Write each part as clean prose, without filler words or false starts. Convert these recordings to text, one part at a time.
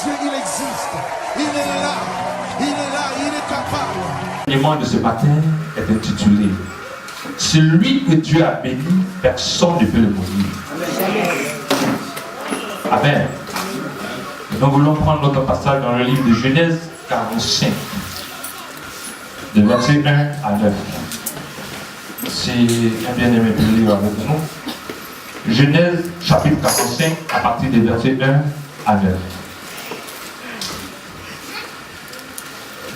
Dieu, il existe. Il est là. Il est là. Il est capable. L'enseignement de ce matin est intitulé « Celui que Dieu a béni, personne ne peut le maudire. » Amen. Et nous voulons prendre notre passage dans le livre de Genèse 45, de verset 1 à 9. Si un bien-aimé peut lire avec nous. Genèse chapitre 45 à partir des versets 1 à 9.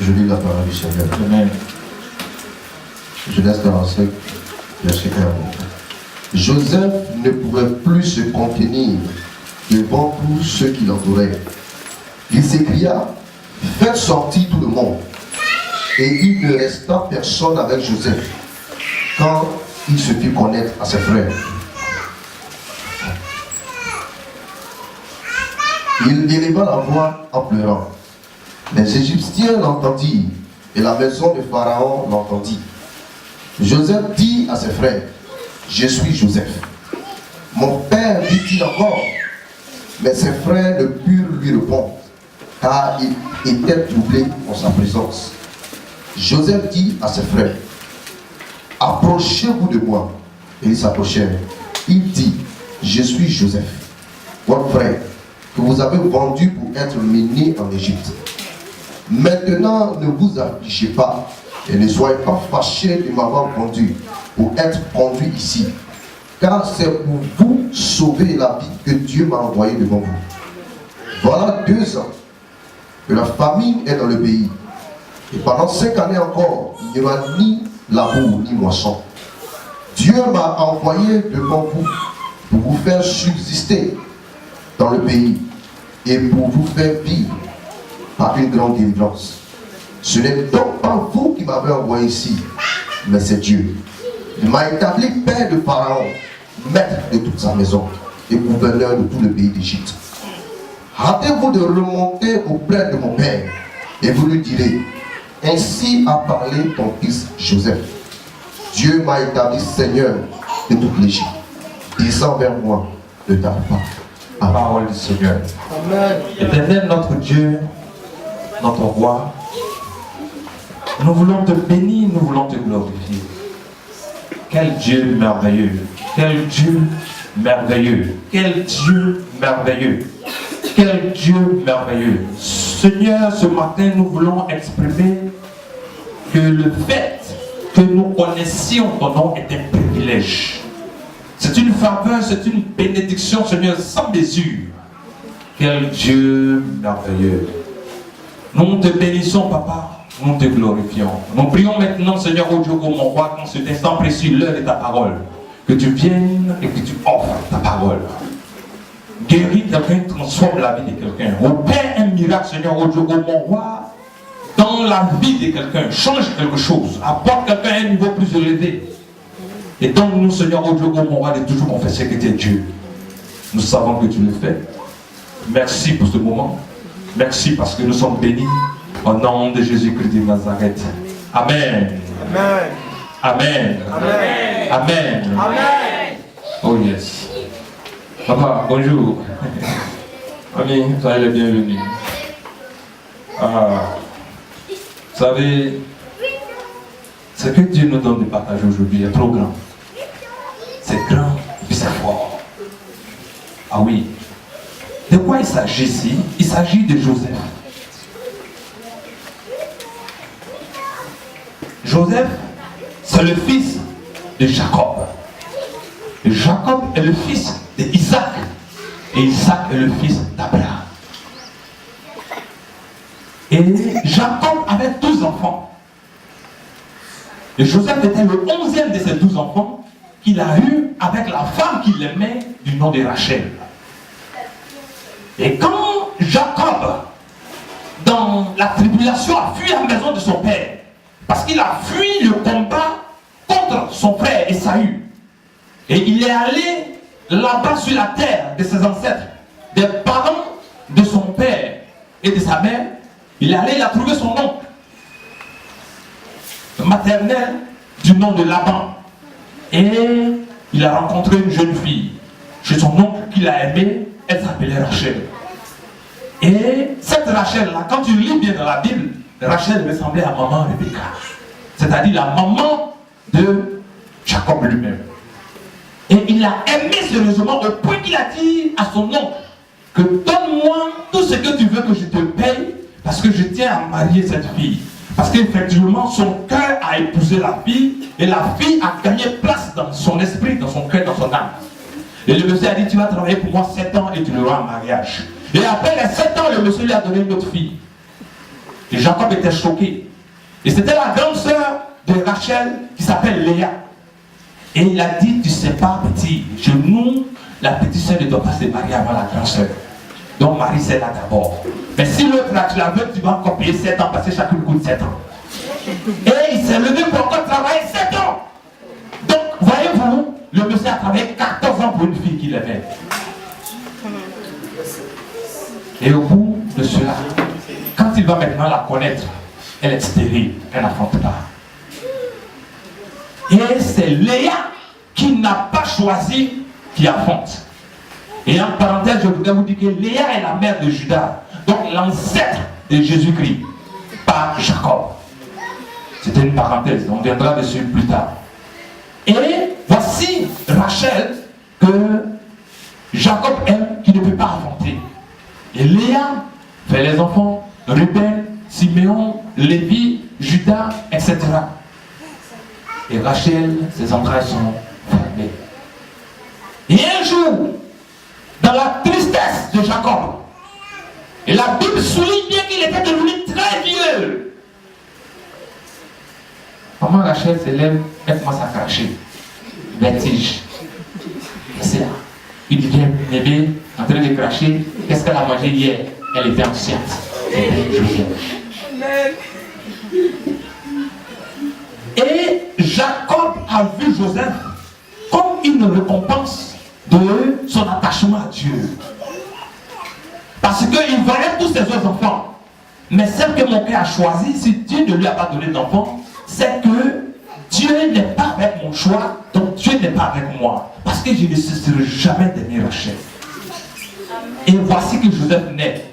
Je lis la parole du Seigneur. Amen. Genèse 45, verset 1. Joseph ne pouvait plus se contenir devant tous ceux qui l'entouraient. Il s'écria, faites sortir tout le monde. Et il ne resta personne avec Joseph quand il se fit connaître à ses frères. Il éleva la voix en pleurant. Les Égyptiens l'entendirent et la maison de Pharaon l'entendit. Joseph dit à ses frères, je suis Joseph. Mon père, dit-il encore. Mais ses frères ne purent lui répondre, car ils étaient troublés en sa présence. Joseph dit à ses frères, approchez-vous de moi. Et ils s'approchèrent. Il dit, je suis Joseph, votre frère, que vous avez vendu pour être mené en Égypte. Maintenant, ne vous affligez pas et ne soyez pas fâchés de m'avoir vendu pour être conduit ici, car c'est pour vous sauver la vie que Dieu m'a envoyé devant vous. Voilà 2 ans que la famine est dans le pays, et pendant 5 années encore, il n'y aura ni labour ni moisson. Dieu m'a envoyé devant vous pour vous faire subsister dans le pays et pour vous faire vivre par une grande délivrance. Ce n'est donc pas vous qui m'avez envoyé ici, mais c'est Dieu. Il m'a établi père de Pharaon, maître de toute sa maison et gouverneur de tout le pays d'Égypte. Hâtez-vous de remonter auprès de mon père et vous lui direz, ainsi a parlé ton fils Joseph. Dieu m'a établi Seigneur de toute l'Égypte. Descends vers moi, ne tarde pas. La parole du Seigneur. Amen. Éternel notre Dieu, notre roi, nous voulons te bénir, nous voulons te glorifier. Quel Dieu merveilleux, quel Dieu merveilleux, quel Dieu merveilleux, quel Dieu merveilleux. Seigneur, ce matin, nous voulons exprimer que le fait que nous connaissions ton nom est un privilège. C'est une faveur, c'est une bénédiction, Seigneur, sans mesure. Quel Dieu merveilleux. Nous te bénissons, Papa. Nous te glorifions. Nous prions maintenant, Seigneur, au Dieu, mon roi, dans cet instant précis, l'heure de ta parole. Que tu viennes et que tu offres ta parole. Guéris quelqu'un, transforme la vie de quelqu'un. Opère un miracle, Seigneur, au Dieu, mon roi, dans la vie de quelqu'un. Change quelque chose. Apporte quelqu'un à un niveau plus élevé. Et donne-nous, Seigneur, au Dieu, mon roi, de toujours confesser que tu es Dieu. Nous savons que tu le fais. Merci pour ce moment. Merci parce que nous sommes bénis. Au nom de Jésus-Christ de Nazareth. Amen. Amen. Amen. Amen. Amen. Amen. Oh yes. Papa, bonjour. Amis, soyez les bienvenus. Vous savez, ce que Dieu nous donne de partager aujourd'hui est trop grand. C'est grand et puis c'est fort. Ah oui. De quoi il s'agit ici? Il s'agit de Joseph. Joseph, c'est le fils de Jacob. Et Jacob est le fils d'Isaac. Et Isaac est le fils d'Abraham. Et Jacob avait 12 enfants. Et Joseph était le 11e de ces 12 enfants qu'il a eu avec la femme qu'il aimait du nom de Rachel. Et quand Jacob, dans la tribulation, a fui la maison de son père, parce qu'il a fui le combat contre son frère Esaü. Et il est allé là-bas sur la terre de ses ancêtres, des parents de son père et de sa mère. Il est allé, il a trouvé son oncle maternel du nom de Laban. Et il a rencontré une jeune fille chez son oncle qu'il a aimé. Elle s'appelait Rachel. Et cette Rachel-là, quand tu lis bien dans la Bible, Rachel ressemblait à maman Rebecca. C'est-à-dire la maman de Jacob lui-même. Et il l'a aimé sérieusement au point qu'il a dit à son oncle que donne-moi tout ce que tu veux que je te paye parce que je tiens à marier cette fille. Parce qu'effectivement, son cœur a épousé la fille et la fille a gagné place dans son esprit, dans son cœur, dans son âme. Et le monsieur a dit, tu vas travailler pour moi 7 ans et tu l'auras en mariage. Et après les 7 ans, le monsieur lui a donné une autre fille. Et Jacob était choqué. Et c'était la grande sœur de Rachel qui s'appelle Léa. Et il a dit, tu sais pas, petit, chez nous, la petite sœur ne doit pas se marier avant la grande sœur. Donc Marie, c'est là d'abord. Mais si l'autre là, tu la veux, tu vas encore payer 7 ans parce que chacune coûte 7 ans. Et il s'est levé pour encore travailler 7 ans. Donc, voyez-vous, le monsieur a travaillé 14 ans pour une fille qu'il aimait. Et au bout de cela, quand il va maintenant la connaître, elle est stérile, elle n'affronte pas. Et c'est Léa qui n'a pas choisi qui affronte. Et en parenthèse, je voudrais vous dire que Léa est la mère de Judas, donc l'ancêtre de Jésus-Christ, par Jacob. C'était une parenthèse, on viendra dessus plus tard. Et voici Rachel que Jacob aime, qui ne peut pas affronter. Et Léa fait les enfants, Ruben, Siméon, Lévi, Judas, etc. Et Rachel, ses entrailles sont fermées. Et un jour, dans la tristesse de Jacob, et la Bible souligne bien qu'il était devenu très vieux. Maman Rachel se lève, elle commence à cracher. Vertige. Et c'est là. Il dit, viens, bébé, en train de cracher. Qu'est-ce qu'elle a mangé hier? Elle était enceinte. Et Jacob a vu Joseph comme une récompense de son attachement à Dieu. Parce qu'il voyait tous ses autres enfants. Mais celle que mon père a choisie, si Dieu ne lui a pas donné d'enfant, c'est que Dieu n'est pas avec mon choix, donc Dieu n'est pas avec moi. Parce que je ne cesserai jamais d'aimer Rachel. Et voici que Joseph naît.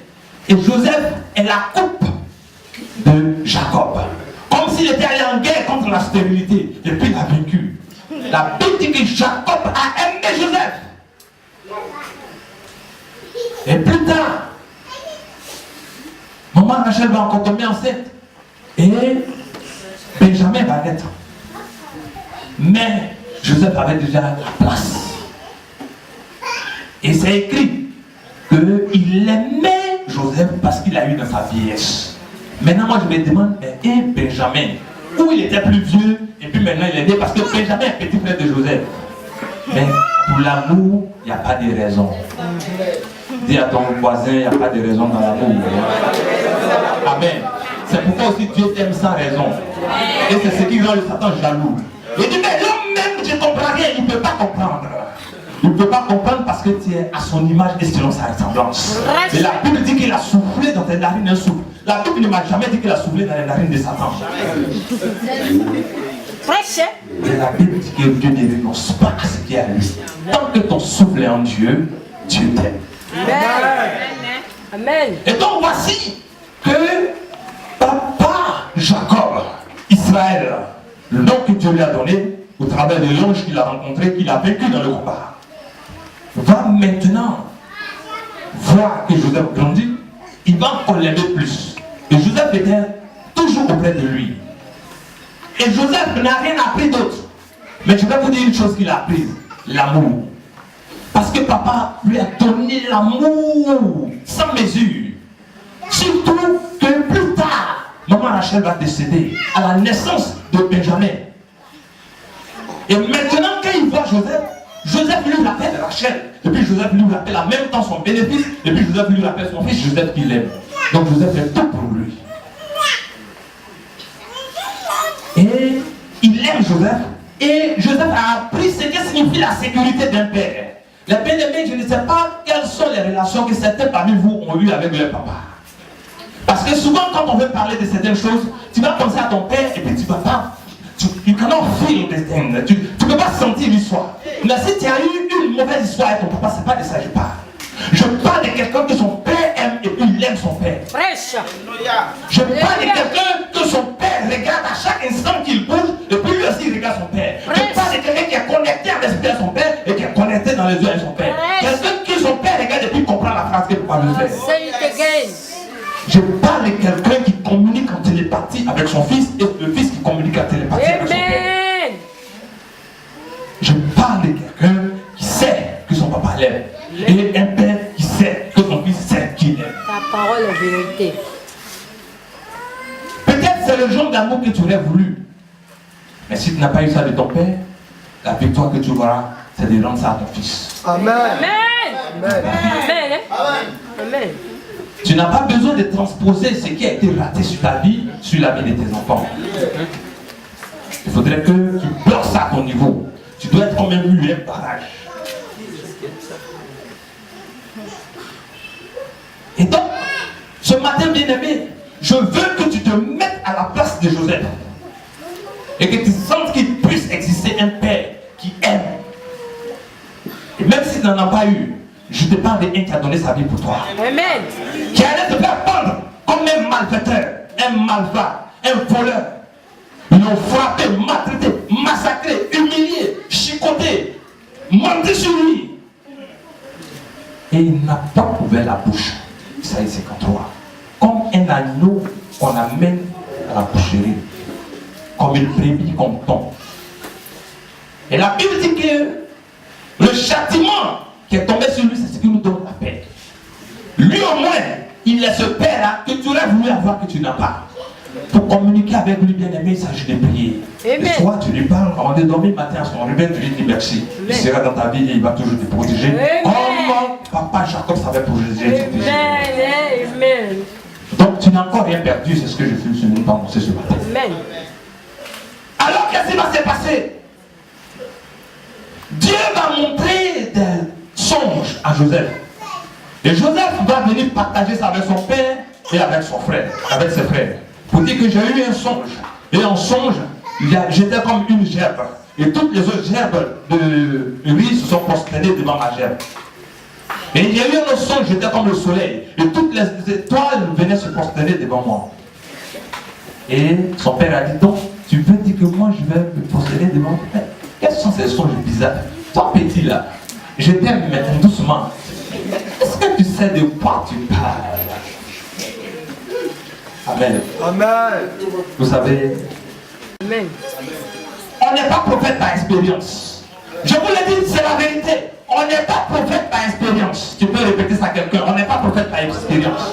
Et Joseph est la coupe de Jacob. Comme s'il était allé en guerre contre la stérilité. Et puis il a vaincu. La Bible dit que Jacob a aimé Joseph. Et plus tard, maman Rachel va encore tomber enceinte. Et Benjamin va naître. Mais Joseph avait déjà la place. Et c'est écrit qu'il aimait Joseph parce qu'il a eu dans sa vieillesse. Maintenant, moi je me demande, et Benjamin, où il était plus vieux, et puis maintenant il est né parce que Benjamin est petit frère de Joseph. Mais pour l'amour, il n'y a pas de raison. Dis à ton voisin, il n'y a pas de raison dans l'amour. Amen. C'est pourquoi aussi Dieu t'aime sans raison. Et c'est ce qui rend le Satan jaloux. Il dit, mais l'homme même, je ne comprends rien, il ne peut pas comprendre. Il ne peut pas comprendre parce que tu es à son image et selon sa ressemblance. Et la Bible dit qu'il a soufflé dans tes narines un souffle. La Bible ne m'a jamais dit qu'il a soufflé dans les narines de Satan. Et la Bible dit que Dieu ne renonce pas à ce qui est à lui. Tant que ton souffle est en Dieu, Dieu t'aime. Amen. Et donc voici que papa Jacob, Israël, le nom que Dieu lui a donné, au travers de l'ange qu'il a rencontré, qu'il a vécu dans le combat, va maintenant voir que Joseph grandit, il va encore l'aimer plus. Et Joseph était toujours auprès de lui. Et Joseph n'a rien appris d'autre. Mais je vais vous dire une chose qu'il a apprise, l'amour. Parce que papa lui a donné l'amour sans mesure. Surtout que plus tard, maman Rachel va décéder à la naissance de Benjamin. Et maintenant, quand il voit Joseph, Joseph lui rappelle Rachel. Et puis Joseph lui rappelle en même temps son bénéfice. Et puis Joseph lui rappelle son fils, Joseph qu'il aime. Donc Joseph fait tout pour lui. Et il aime Joseph. Et Joseph a appris ce que signifie la sécurité d'un père. Les bien-aimés, je ne sais pas quelles sont les relations que certains parmi vous ont eues avec leur papa. Parce que souvent, quand on veut parler de certaines choses, tu vas penser à ton père et puis tu ne vas pas. You cannot feel this thing. Tu ne peux pas sentir l'histoire. Mais si tu as eu une mauvaise histoire avec ton papa, ce n'est pas de ça que je parle. Je parle de quelqu'un que son père aime et puis il Je parle de quelqu'un que son père regarde à chaque instant qu'il bouge, et puis lui aussi il regarde son père. Je parle de quelqu'un qui est connecté à l'esprit de son père et qui est connecté dans les yeux de son père. Quelqu'un que son père regarde et puis comprend la phrase qu'il peut pas le faire. Say it again. Je parle de quelqu'un qui communique en télépathie avec son fils et le fils qui communique en télépathie avec son père. Amen. Je parle de quelqu'un qui sait que son papa l'aime. Et un père qui sait que son fils sait qu'il aime. Ta parole est vérité. Peut-être c'est le genre d'amour que tu aurais voulu. Mais si tu n'as pas eu ça de ton père, la victoire que tu auras, c'est de rendre ça à ton fils. Amen. Amen. Amen. Amen. Tu n'as pas besoin de transposer ce qui a été raté sur ta vie, sur la vie de tes enfants. Il faudrait que tu bloques ça à ton niveau. Tu dois être comme un mur, un barrage. Et donc, ce matin, bien-aimé, je veux que tu te mettes à la place de Joseph. Et que tu sentes qu'il puisse exister un père qui aime. Et même si tu n'en as pas eu, je te parle d'un qui a donné sa vie pour toi. Amen. Qui allait te faire pendre comme un malfaiteur, un malvat, un voleur. Ils l'ont frappé, maltraité, massacré, humilié, chicoté, monté sur lui. Et il n'a pas ouvert la bouche. Isaïe 53. Comme un agneau qu'on amène à la boucherie. Comme une brebis qu'on tombe. Et la Bible dit que le châtiment qui est tombé sur lui, c'est ce qui nous donne la paix. Lui au moins, il est ce père-là que tu aurais voulu avoir que tu n'as pas. Pour communiquer avec lui, bien-aimé, il s'agit de prier. Amen. Le soir, tu lui parles, avant de dormir le matin à son réveil, tu lui dis merci. Il sera dans ta vie et il va toujours te protéger. Amen. Comme papa Jacob savait protéger. Amen. Amen. Donc tu n'as encore rien perdu, c'est ce que je suis venu t'annoncer ce matin. Amen. Alors qu'est-ce qui va se passer? Dieu va montrer des songes à Joseph. Et Joseph va venir partager ça avec son père et avec son frère, avec ses frères. Pour dire que j'ai eu un songe. Et en songe, j'étais comme une gerbe. Et toutes les autres gerbes de riz se sont prosternées devant ma gerbe. Et il y a eu un autre songe, j'étais comme le soleil. Et toutes les étoiles venaient se prosterner devant moi. Et son père a dit, donc, tu veux dire que moi je vais me prosterner devant toi? Quels sont ces songes bizarres? Toi petit là, je t'aime maintenant doucement. Est-ce que tu sais de quoi tu parles? Amen. Amen. Vous savez, Amen. on n'est pas prophète par expérience. Je vous le dis, c'est la vérité. On n'est pas prophète par expérience. Tu peux répéter ça à quelqu'un. On n'est pas prophète par expérience.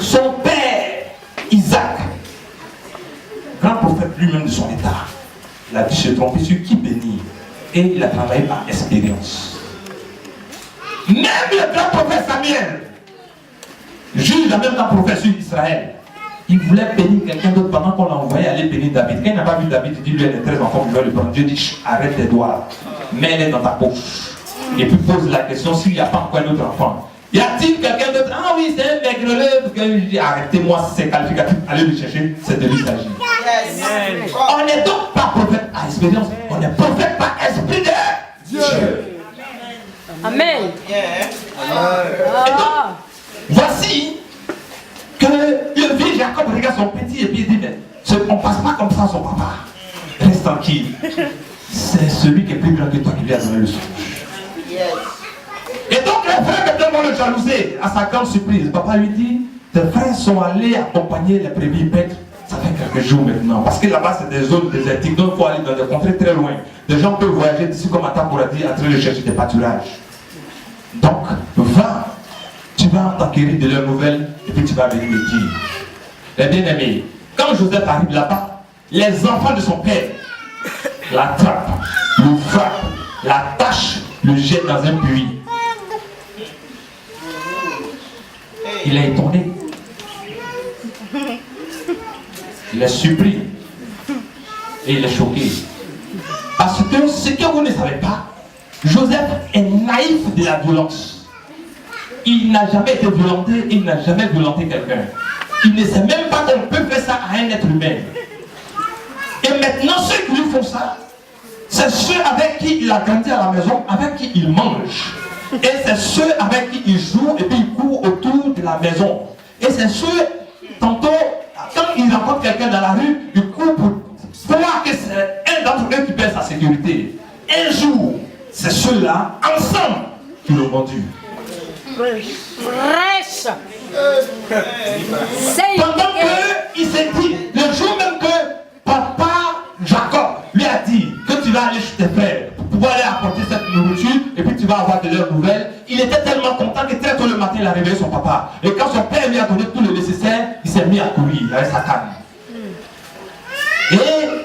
Son père, Isaac, grand prophète lui-même de son état, il a dû se tromper sur qui bénir. Et il a travaillé par expérience. Même le grand prophète Samuel, juge en même temps prophète sur Israël, il voulait bénir quelqu'un d'autre pendant qu'on l'a envoyé aller bénir David. Quand il n'a pas vu David, il dit lui, elle est très enfant, il va le prendre. Dieu dit, chut, arrête tes doigts, mets-les dans ta poche. Et puis pose la question s'il n'y a pas encore un autre enfant. Y a-t-il quelqu'un d'autre? Ah oui, c'est un maigreleux. Je dis, arrêtez-moi, c'est qualificatif, allez le chercher, c'est de lui s'agir. Yes. On n'est donc pas prophète par expérience, on est prophète par esprit de Dieu. Amen. Ah. Voici que le vieux Jacob regarde son petit et puis il dit, mais on ne passe pas comme ça à son papa. Reste tranquille. C'est celui qui est plus grand que toi qui lui a donné le songe. Et donc les frères étaient vont le jalouser. À sa grande surprise, papa lui dit, tes frères sont allés accompagner les brebis paîtres. Ça fait quelques jours maintenant. Parce que là-bas c'est des zones désertiques. Donc il faut aller dans des contrées très loin. Des gens peuvent voyager d'ici comme Atta pour dire, en train de chercher des pâturages. Donc, va, tu vas t'acquérir de leurs nouvelles et puis tu vas venir me dire. Les bien-aimés, quand Joseph arrive là-bas, les enfants de son père l'attrapent, le frappent, l'attachent, le jettent dans un puits. Il est étonné. Il est surpris. Et il est choqué. Parce que ce que vous ne savez pas, Joseph est naïf de la violence. Il n'a jamais été violenté, il n'a jamais violenté quelqu'un. Il ne sait même pas qu'on peut faire ça à un être humain. Et maintenant, ceux qui lui font ça, c'est ceux avec qui il a grandi à la maison, avec qui il mange. Et c'est ceux avec qui il joue et puis il court autour de la maison. Et c'est ceux, tantôt, quand il rencontre quelqu'un dans la rue, il court pour voir que c'est un d'entre eux qui perd sa sécurité. Un jour, c'est ceux-là, ensemble, qui l'ont vendu. Fraîche. Pendant qu'il s'est dit, le jour même que papa Jacob lui a dit que tu vas aller chez tes frères pour pouvoir aller apporter cette nourriture et puis tu vas avoir de leurs nouvelles, il était tellement content que très tôt le matin il a réveillé son papa. Et quand son père lui a donné tout le nécessaire, il s'est mis à courir avec sa canne. Et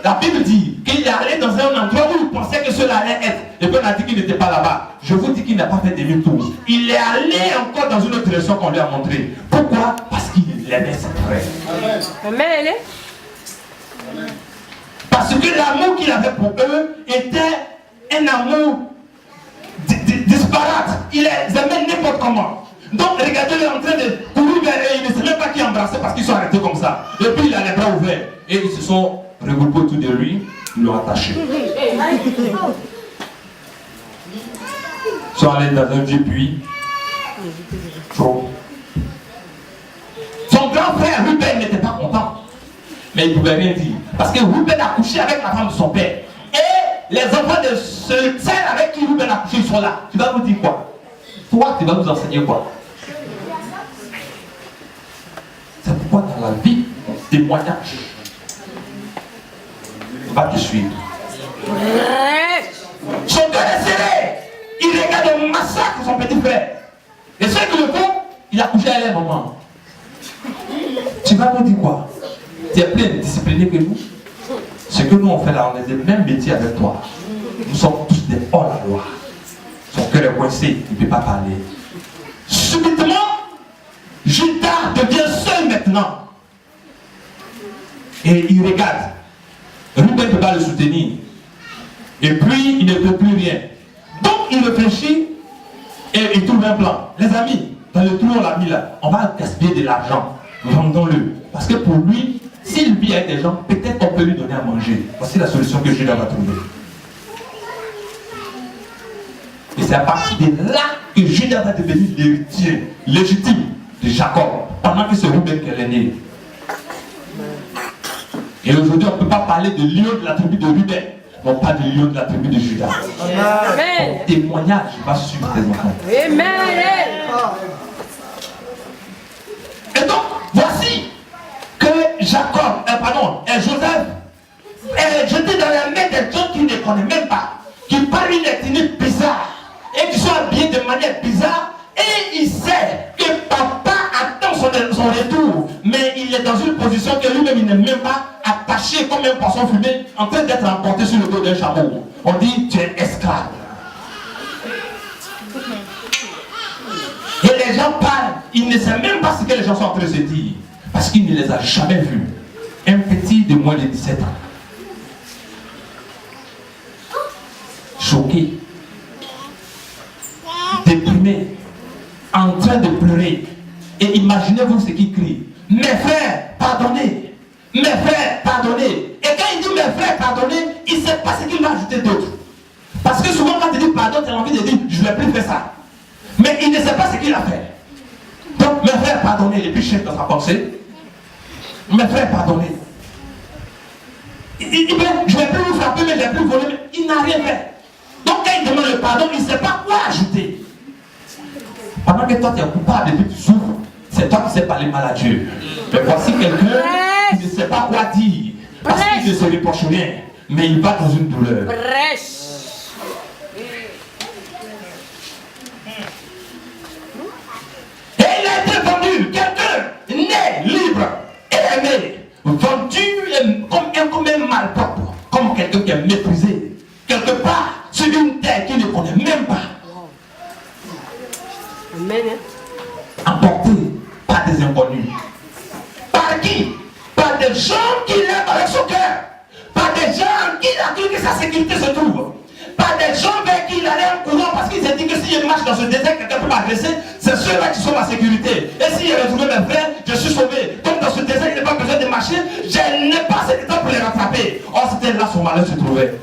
la Bible dit qu'il est allé dans un endroit où il pensait que cela allait être. Et puis on a dit qu'il n'était pas là-bas. Je vous dis qu'il n'a pas fait demi-tour. Il est allé encore dans une autre direction qu'on lui a montré. Pourquoi? Parce qu'il aimait ses frères. Amen. Parce que l'amour qu'il avait pour eux était un amour disparate. Il les aimait n'importe comment. Donc regardez-le en train de courir vers eux. Il ne sait même pas qui embrasser parce qu'ils sont arrêtés comme ça. Et puis il a les bras ouverts. Et ils se sont regroupés autour de lui. Ils l'ont attaché. Ils sont allés dans un vieux puits. Trop. Son grand frère Ruben n'était pas content. Mais il ne pouvait rien dire. Parce que Ruben a couché avec la femme de son père. Et les enfants de celle avec qui Ruben a couché, ils sont là. Tu vas nous dire quoi? Toi, tu vas nous enseigner quoi? C'est pourquoi dans la vie, témoignage va te suivre. Son cœur est serré. Il regarde le massacre de son petit frère. Et ceux qui le font, il a couché avec un moment. Tu vas nous dire quoi? Tu es plus discipliné que nous. Ce que nous on fait là, on est des mêmes métiers avec toi. Nous sommes tous des hors-la-loi. Son cœur est coincé, il ne peut pas parler. Subitement, Judas devient seul maintenant. Et il regarde. Ruben ne peut pas le soutenir. Et puis, il ne peut plus rien. Donc, il réfléchit et il trouve un plan. Les amis, dans le trou, on l'a mis là. On va gaspiller de l'argent. Vendons-le. Parce que pour lui, s'il vit avec des gens, peut-être qu'on peut lui donner à manger. Voici la solution que Judas va trouver. Et c'est à partir de là que Judas va devenir l'héritier légitime de Jacob. Pendant que c'est Ruben qui est né. Et aujourd'hui, on ne peut pas parler de lion de la tribu de Ruben, non pas de lion de la tribu de Judas. Amen. Ton témoignage va suivre tes enfants. Amen. Et donc, voici que Jacob, Joseph est jeté dans la main des gens qui ne connaissent même pas, qui parlent une ethnie bizarre et qui sont habillés de manière bizarre. Et il sait que papa attend son retour, mais il est dans une position que lui-même il n'est même pas attaché comme un poisson fumé en train d'être emporté sur le dos d'un chameau. On dit tu es esclave. Et les gens parlent, il ne sait même pas ce que les gens sont en train de se dire, parce qu'il ne les a jamais vus. Un petit de moins de 17 ans. Choqué. Déprimé. En train de pleurer. Et imaginez-vous ce qu'il crie. Mes frères, pardonnez. Mes frères, pardonnez. Et quand il dit mes frères, pardonnez, il ne sait pas ce qu'il va ajouter d'autre. Parce que souvent quand il dit pardon, tu as envie de dire je ne vais plus faire ça. Mais il ne sait pas ce qu'il a fait. Donc mes frères, pardonnez. Et puis chef dans sa pensée. Mes frères, pardonnez. Il dit je ne vais plus vous frapper, mais je ne vais plus voler. Mais il n'a rien fait. Donc quand il demande le pardon, il ne sait pas quoi ajouter. Pendant que toi tu es coupable et puis tu souffres, c'est toi qui sais parler mal à Dieu. Mais voici quelqu'un qui ne sait pas quoi dire. Parce qu'il ne se reproche rien. Mais il va dans une douleur. Et il a été vendu. Quelqu'un né, libre et aimé. Vendu comme un malpropre. Comme quelqu'un qui est méprisé. Quelque part sur une terre qu'il ne connaît même pas. Amen. Emporté par des inconnus. Par qui? Par des gens qui l'aiment avec son cœur. Par des gens en qui il a cru que sa sécurité se trouve. Par des gens vers qui il allait en courant parce qu'il s'est dit que si je marche dans ce désert, quelqu'un peut m'agresser, c'est ceux-là qui sont ma sécurité. Et si j'ai retrouvé mes frères, je suis sauvé. Comme dans ce désert, il n'y a pas besoin de marcher, je n'ai pas assez de temps pour les rattraper. Or, c'était là son malheur se trouvait.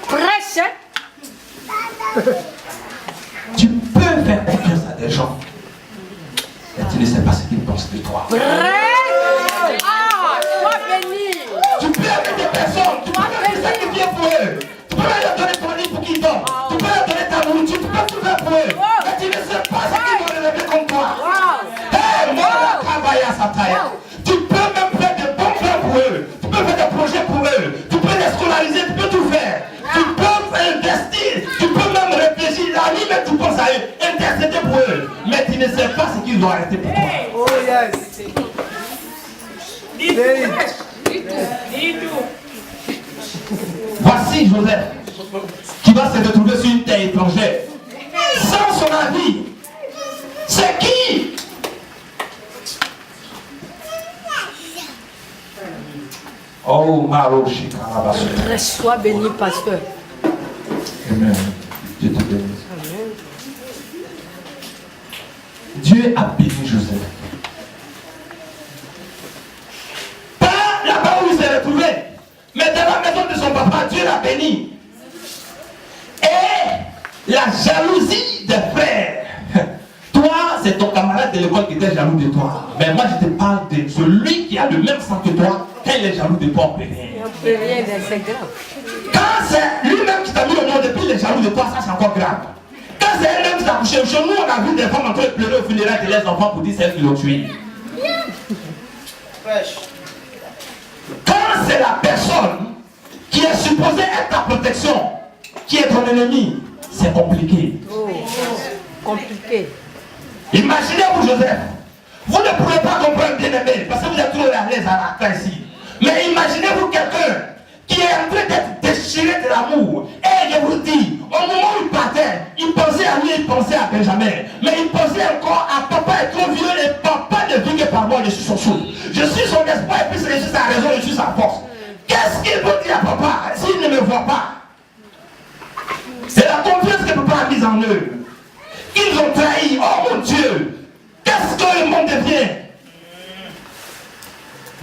Prêche. des gens. Et tu ne sais pas ce qu'ils pensent de toi. Vrai. Ah, sois béni. Tu peux aimer des personnes, tu peux même sacrifier pour eux. Tu peux même leur donner ton lit pour qu'ils dorment. Tu peux leur donner ta nourriture, tu peux tout faire pour eux. Mais tu ne sais pas ce qu'ils vont relever contre toi. Hé, moi, la travaille à sa taille. Tu peux même faire des bons plans pour eux. Tu peux faire des projets pour eux. Tu peux les scolariser, tu peux tout faire. Tu peux investir, tu peux même réfléchir. La nuit, même tu penses à eux, intercéder pour eux. Mais tu ne sais pas ce qu'ils ont arrêté pour toi. Oh yes. Voici Joseph qui va se retrouver sur une terre étrangère sans son avis. C'est qui? Oh, Maro Shikarabasu. Sois béni, pasteur. Amen. Dieu te bénisse. Dieu a béni Joseph. Pas là-bas où il s'est retrouvé, mais dans la maison de son papa, Dieu l'a béni. Et la jalousie des frères. Toi, c'est ton camarade de l'école qui était jaloux de toi. Mais moi, je te parle de celui qui a le même sang que toi. Elle est jaloux de toi, on peut rien. On peut rien, c'est grave. Quand c'est lui-même qui t'a mis au monde et puis il est jaloux de toi, ça c'est encore grave. Quand c'est elle-même qui t'a couché, chez nous on a vu des femmes en train de pleurer au funérail de leurs enfants pour dire c'est elle qui l'ont tué. Quand c'est la personne qui est supposée être ta protection, qui est ton ennemi, c'est compliqué. Oh, compliqué. Imaginez-vous Joseph, vous ne pouvez pas comprendre bien aimé, parce que vous êtes trop à l'aise à la ici. Mais imaginez-vous quelqu'un qui est en train d'être déchiré de l'amour. Et je vous dis, au moment où il partait, il pensait à lui, il pensait à Benjamin. Mais il pensait encore à papa est trop vieux et papa ne vit que par moi, je suis son souffle. Je suis son espoir et puis je suis sa raison, je suis sa force. Qu'est-ce qu'il veut dire à papa s'il ne me voit pas? C'est la confiance que papa a mise en eux. Ils ont trahi, oh mon Dieu. Qu'est-ce que le monde devient?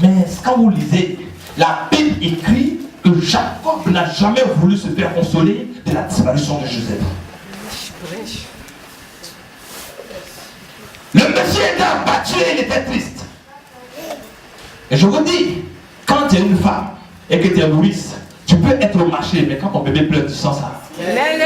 Mais quand vous lisez, la Bible écrit que Jacob n'a jamais voulu se faire consoler de la disparition de Joseph. Le monsieur était abattu et il était triste. Et je vous dis, quand tu es une femme et que tu es nourrice, tu peux être au marché, mais quand ton bébé pleure, tu sens ça. Amen.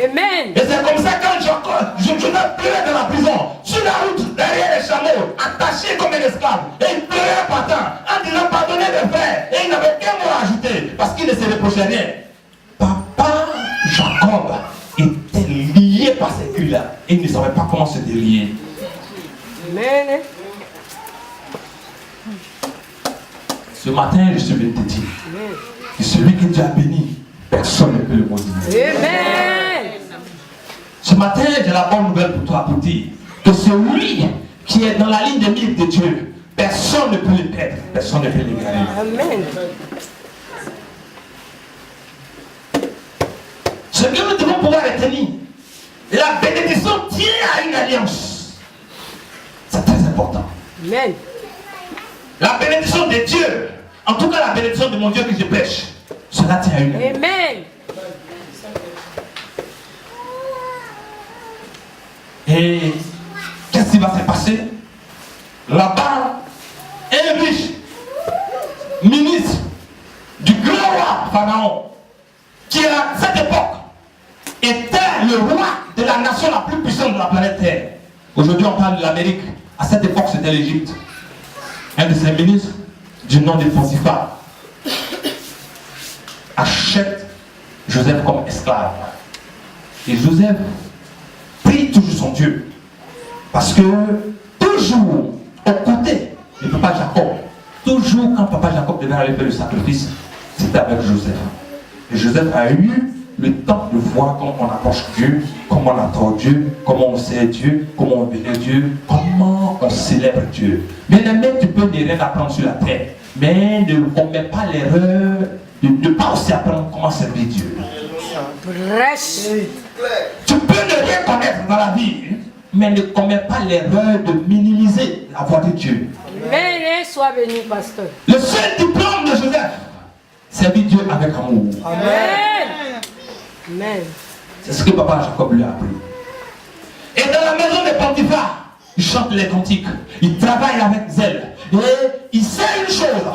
Amen. Et c'est comme ça quand Joseph pleurait dans la prison, sur la route, derrière les chameaux, attaché comme un esclave. Et il pleurait partant, en disant pardonnez mes frères. Et il n'avait qu'un mot à ajouter, parce qu'il ne se reprochait rien. Papa Jacob était lié par ces culs-là. Et il ne savait pas comment se délier. Amen. Ce matin, je suis venu te dire que celui que Dieu a béni, personne ne peut le maudire. Amen. Ce matin, j'ai la bonne nouvelle pour toi, pour dire que celui qui est dans la ligne de mire de Dieu, personne ne peut le perdre, personne ne peut le gagner. Amen. Ce que nous devons pouvoir retenir, la bénédiction tient à une alliance. C'est très important. Amen. La bénédiction de Dieu, en tout cas la bénédiction de mon Dieu que je prêche, cela tient à une alliance. Amen. Et qu'est-ce qui va se passer? Là-bas, un riche ministre du grand roi Pharaon, qui à cette époque était le roi de la nation la plus puissante de la planète Terre. Aujourd'hui on parle de l'Amérique, à cette époque c'était l'Égypte. Un de ses ministres, du nom de Potiphar, achète Joseph comme esclave. Et Joseph prie toujours son Dieu. Parce que toujours au côté de papa Jacob, toujours quand papa Jacob devait aller faire le sacrifice, c'était avec Joseph. Et Joseph a eu le temps de voir comment on approche Dieu, comment on attend Dieu, comment on sait Dieu, comment on bénit Dieu, comment on célèbre Dieu. Bien aimé, tu peux ne rien apprendre sur la terre, mais ne commets pas l'erreur de ne pas aussi apprendre comment servir Dieu. Prêche. Tu peux ne rien connaître dans la vie, mais ne commets pas l'erreur de minimiser la voix de Dieu. Amen. Sois béni, pasteur. Le seul diplôme de Joseph, servir Dieu avec amour. Amen. Amen. C'est ce que papa Jacob lui a appris. Et dans la maison de Potiphar, il chante les cantiques, il travaille avec zèle. Et il sait une chose.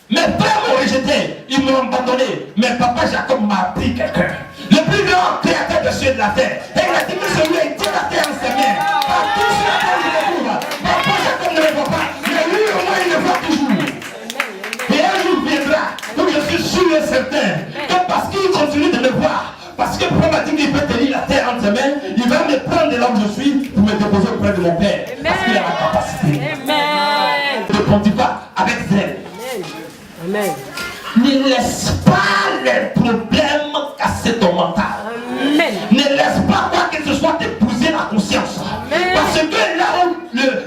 Mes pères m'ont rejeté, ils m'ont abandonné. Mais papa Jacob m'a appris quelqu'un. Le plus grand créateur des cieux et de la terre. Et il a dit que celui il tient la terre en ses mains. Par tout cela qu'on le découvre. Papa Jacob ne le voit pas. Mais lui au moins il le voit toujours. Et un jour viendra, donc je suis sûr et certain, que parce qu'il continue de me voir, parce que Paul m'a dit qu'il peut tenir la terre entre ses mains, il va me prendre de là où je suis pour me déposer auprès de mon Père. Parce qu'il a la capacité. Amen. Ne prends pas avec zèle. Amen. Ne laisse pas les problèmes casser ton mental. Amen. Ne laisse pas quoi que ce soit t'épouser la conscience. Parce que là où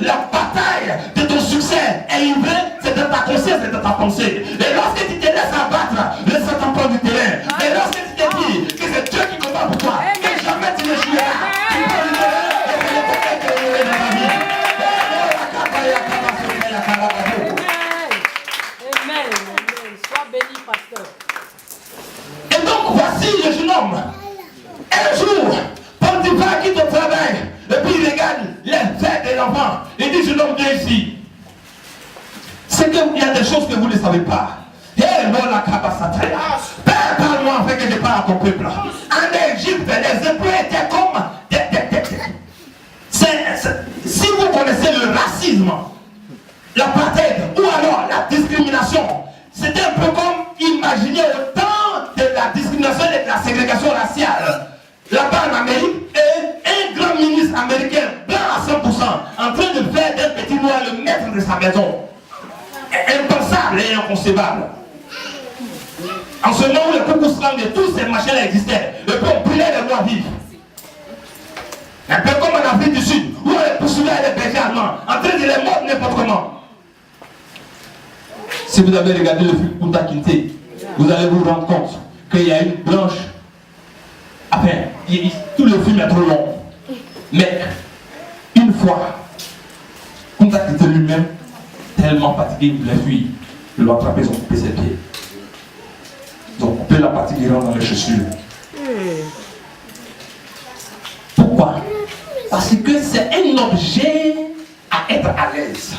la bataille de ton succès est livrée, c'est dans ta conscience et dans ta pensée. Et lorsque tu te laisses abattre, le Satan prend du terrain. Et lorsque tu te dis que c'est Dieu qui combat pour toi, que jamais tu ne joueras, tu vas le terrain et c'est le problème que tu as dans ta vie. Amen. Sois béni, pasteur. Et donc voici le jeune homme. Un jour, Potiphar quitte au travail, et puis il regarde les fêtes de l'enfant. Il dit, jeune homme, viens ici. C'est qu'il y a des choses que vous ne savez pas. Père, parle-moi afin que je parle à ton peuple. En Égypte, les Hébreux étaient comme si vous connaissez le racisme, l'apartheid ou alors la discrimination, c'était un peu comme imaginer au temps de la discrimination et de la ségrégation raciale. Là-bas en Amérique, et un grand ministre américain, blanc à 100%, en train de faire d'un petit noir le maître de sa maison. Impensable et inconcevable. En ce moment où le Koukousklan et tous ces machins-là existaient, et puis on brûlait les noirs vifs. Un peu comme en Afrique du Sud, où on les poursuivait les bergers allemands, en train de les mordre n'importe comment. Si vous avez regardé le film Kunta Kinte, vous allez vous rendre compte qu'il y a une blanche. Enfin, tout le film est trop long. Mais, une fois, Kunta Kinte lui-même, tellement fatigué, il voulait fuir. Ils l'ont attrapé, ils ont coupé ses pieds. Ils ont coupé la partie qui rentre dans les chaussures. Pourquoi? Parce que c'est un objet à être à l'aise.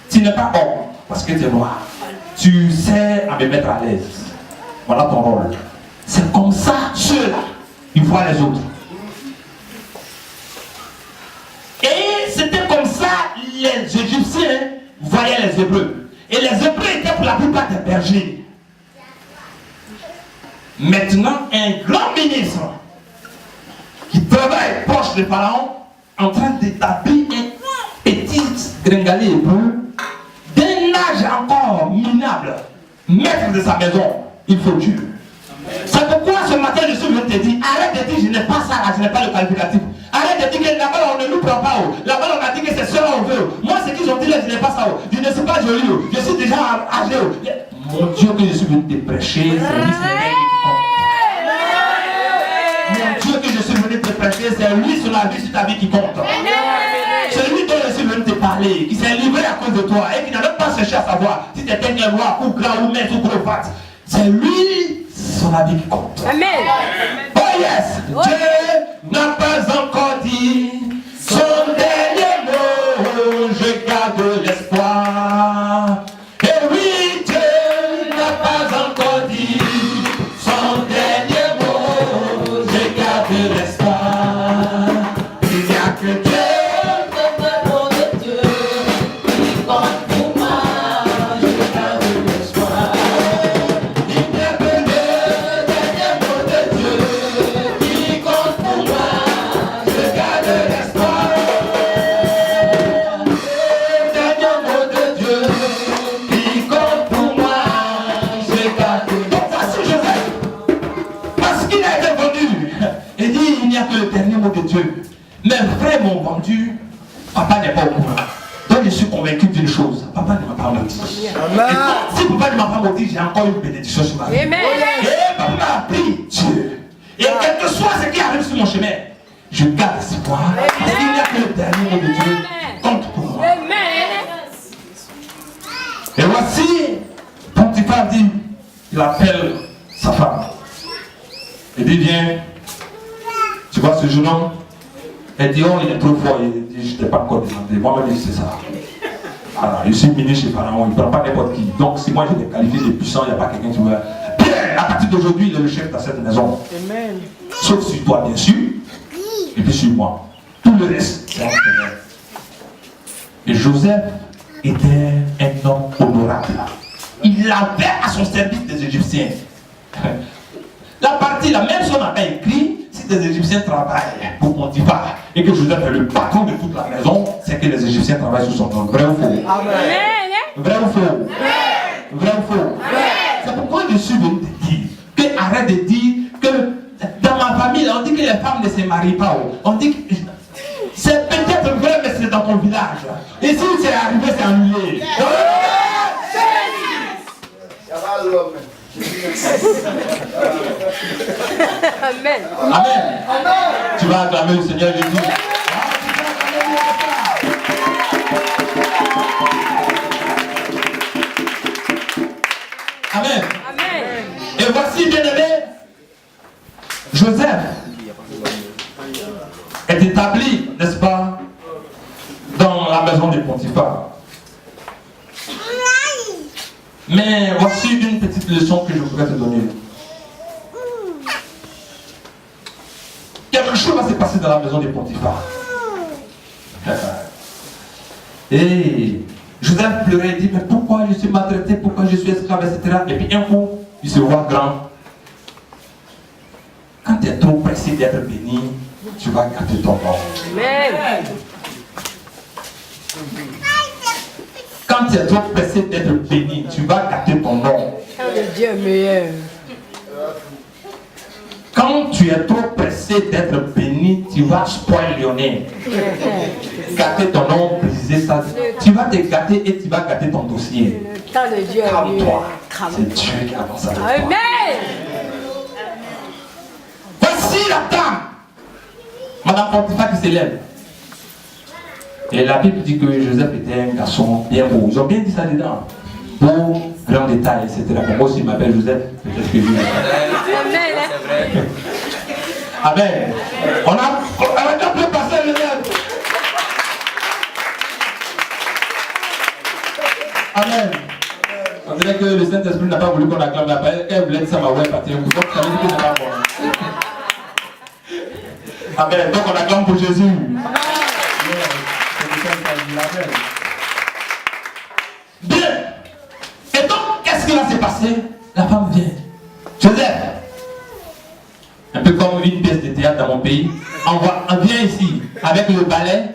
Tu n'es pas homme parce que tu es noir. Tu sais à me mettre à l'aise. Voilà ton rôle. C'est comme ça, ceux-là, ils voient les autres. Et c'était comme ça, les Égyptiens voyaient les Hébreux. Et les Hébreux étaient pour la plupart des bergers. Maintenant, un grand ministre qui travaille proche de Pharaon, en train d'établir un petit gringalet hébreu d'un âge encore minable, maître de sa maison, il faut Dieu. C'est pourquoi ce matin je suis venu te dire, arrête de dire je n'ai pas ça là, je n'ai pas le qualificatif. Arrête de dire que là-bas on ne nous prend pas haut. Là-bas on a dit que c'est cela on veut. Moi ce qu'ils ont dit là, je n'ai pas ça haut. Je ne suis pas joli haut. Je suis déjà âgé haut. Mon Dieu que je suis venu te prêcher, c'est lui qui compte. Mon Dieu que je suis venu te prêcher, c'est lui sur la vie, sur ta vie qui compte. C'est lui dont je suis venu te parler, qui s'est livré à cause de toi et qui n'a même pas cherché à savoir si tu étais un roi ou grand ou mince ou gros fat. C'est lui sur la vie qui compte. Amen. Oh yes! Dieu n'a pas encore dit son dernier mot, je garde l'espoir. Et oui, Dieu n'a pas encore dit son dernier mot, je garde l'espoir. Il n'y a que Dieu. Mes frères m'ont vendu, papa n'est pas au courant. Donc je suis convaincu d'une chose, papa ne m'a pas maudit. Amen. Et donc, si papa ne m'a pas maudit, j'ai encore une bénédiction sur ma vie. Amen. Et papa m'a appris Dieu. Et quel que soit ce qui arrive sur mon chemin, je garde espoir. Parce qu'il n'y a que le dernier mot de Dieu compte pour moi. Et voici, Potiphar dit, il appelle sa femme. Il dit, viens, tu vois ce jeune homme, Elle dit, oh, il est trop fort. Il dit, je ne t'ai pas encore demandé. Moi-même, c'est ça. Alors, je suis ministre chez Pharaon, il ne prend pas n'importe qui. Donc, si moi, je l'ai qualifié de puissant, il n'y a pas quelqu'un qui va. Bien, à partir d'aujourd'hui, il est le chef dans cette maison. Amen. Sauf sur toi, bien sûr. Et puis sur moi. Tout le reste, c'est un Seigneur. Et Joseph était un homme honorable. Il avait à son service des Égyptiens. La partie, la même chose n'a pas écrit, si des Égyptiens travaillent pour Potiphar et que Joseph est le patron de toute la maison, c'est que les Égyptiens travaillent sur son nom. Vrai ou faux? Amen. Vrai ou faux? Vrai ou faux? C'est pourquoi je suis venu te dire que arrête de dire que dans ma famille, on dit que les femmes ne se marient pas. On dit que c'est peut-être vrai, mais c'est dans ton village. Et si c'est arrivé, c'est annulé. Amen. Amen. Tu vas acclamer le Seigneur Jésus. Amen. Amen. Et voici, bien-aimé, Joseph est établi, n'est-ce pas, dans la maison de Potiphar. Mais voici une petite leçon que je voudrais te donner. Quelque chose va se passer dans la maison de Potiphar. Et Joseph pleurait et dit, mais pourquoi je suis maltraité, pourquoi je suis esclave, etc. Et puis un coup, il se voit grand. Quand tu es trop pressé d'être béni, tu vas gâter ton nom. Amen. Quand tu es trop pressé d'être béni, tu vas gâter ton nom. Le Dieu est meilleur. Quand tu es trop pressé d'être béni, tu vas spoilionner. Gâter ton nom, briser ça. Tu vas te gâter et tu vas gâter ton dossier. Le temps de Dieu est meilleur. Calme-toi. C'est Dieu qui avance avec toi. Amen. Voici la dame, Madame Potiphar qui s'élève. Et la Bible dit que Joseph était un garçon bien beau. Ils ont bien dit ça dedans. Beau, grand détail, etc. Pour moi aussi, il m'appelle Joseph. Peut-être que lui. Amen. Amen. On a pu passer le lèvres. Amen. On dirait que le Saint-Esprit n'a pas voulu qu'on acclame la paix. Elle voulait dire ça, ma ouais, partir. Donc, ça veut dire que c'est pas bon. Amen. Donc, on acclame pour Jésus. Amen. Bien. Et donc, qu'est-ce qui va se passer? La femme vient. Joseph, un peu comme une pièce de théâtre dans mon pays, on vient ici avec le balai.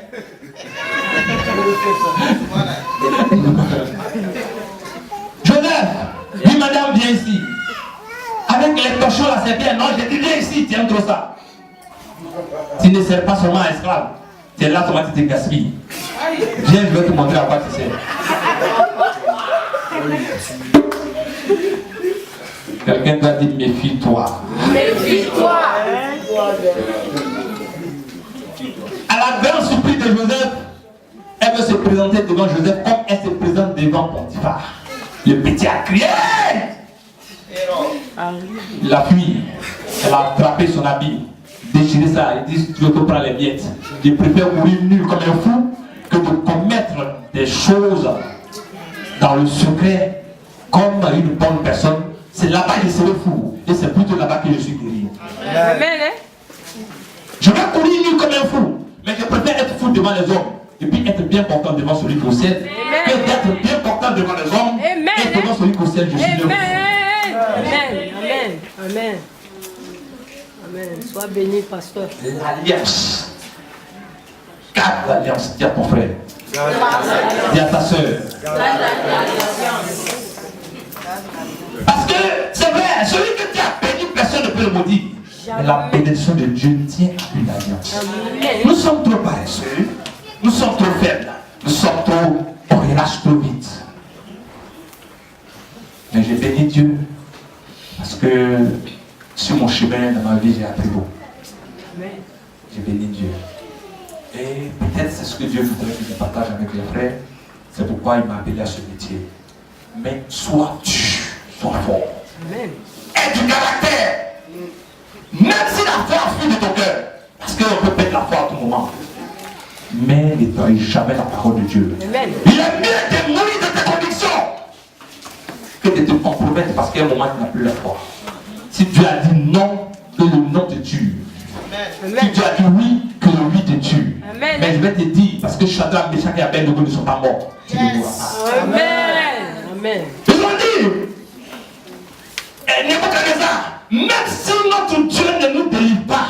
Joseph, oui madame, viens ici. Avec les torchons, la serpillère. Non, j'ai dit viens ici, tu aimes trop ça. Tu ne sers pas seulement à esclave. Tu es là, comment tu te gaspilles. Viens, je vais te montrer à quoi tu sers. Quelqu'un doit dire méfie-toi. Méfie-toi. À la grande surprise de Joseph, elle veut se présenter devant Joseph comme elle se présente devant Potiphar. Le petit a crié. Il a fui. Elle a attrapé son habit, déchiré ça. Il dit, tu veux te prendre les miettes. Il préfère mourir nu comme un fou que de commettre des choses dans le secret comme une bonne personne. C'est là-bas que je serai fou. Et c'est plutôt là-bas que je suis guéri. Amen. Je vais courir nu comme un fou. Mais je préfère être fou devant les hommes. Et puis être bien portant devant celui qui est au ciel. Que d'être bien portant devant les hommes. Et devant celui qui est au ciel, je suis heureux. Amen. Amen. Amen. Amen. Sois béni, pasteur. L'alliance. Garde l'alliance. Dis à ton frère. Dis à ta soeur. Parce que c'est vrai, celui que tu as béni, personne ne peut le maudire. Mais la bénédiction de Dieu tient à une alliance. Nous sommes trop paresseux. Nous sommes trop faibles. Nous sommes trop... On relâche trop vite. Mais j'ai béni Dieu. Parce que sur mon chemin, dans ma vie, j'ai appris beaucoup. J'ai béni Dieu. Et peut-être c'est ce que Dieu voudrait que je partage avec les frères. C'est pourquoi il m'a appelé à ce métier. Mais sois dur, sois fort. Amen. Aie du caractère. Même si la foi fuit de ton cœur. Parce qu'on peut de la foi à tout moment. Mais ne trahis jamais la parole de Dieu. Amen. Il est mieux de mourir de tes convictions que de te compromettre parce qu'à un moment tu n'as plus la foi. Si Dieu a dit non, que le non te tue. Si Dieu a dit oui, que le oui te tue. Amen. Mais je vais te dire, parce que Shadrach, Meshach et Abednego ne sont pas morts, tu ne mourras pas. Amen. Amen. Ils ont dit, Nebuchadnezzar, même si notre Dieu ne nous délivre pas,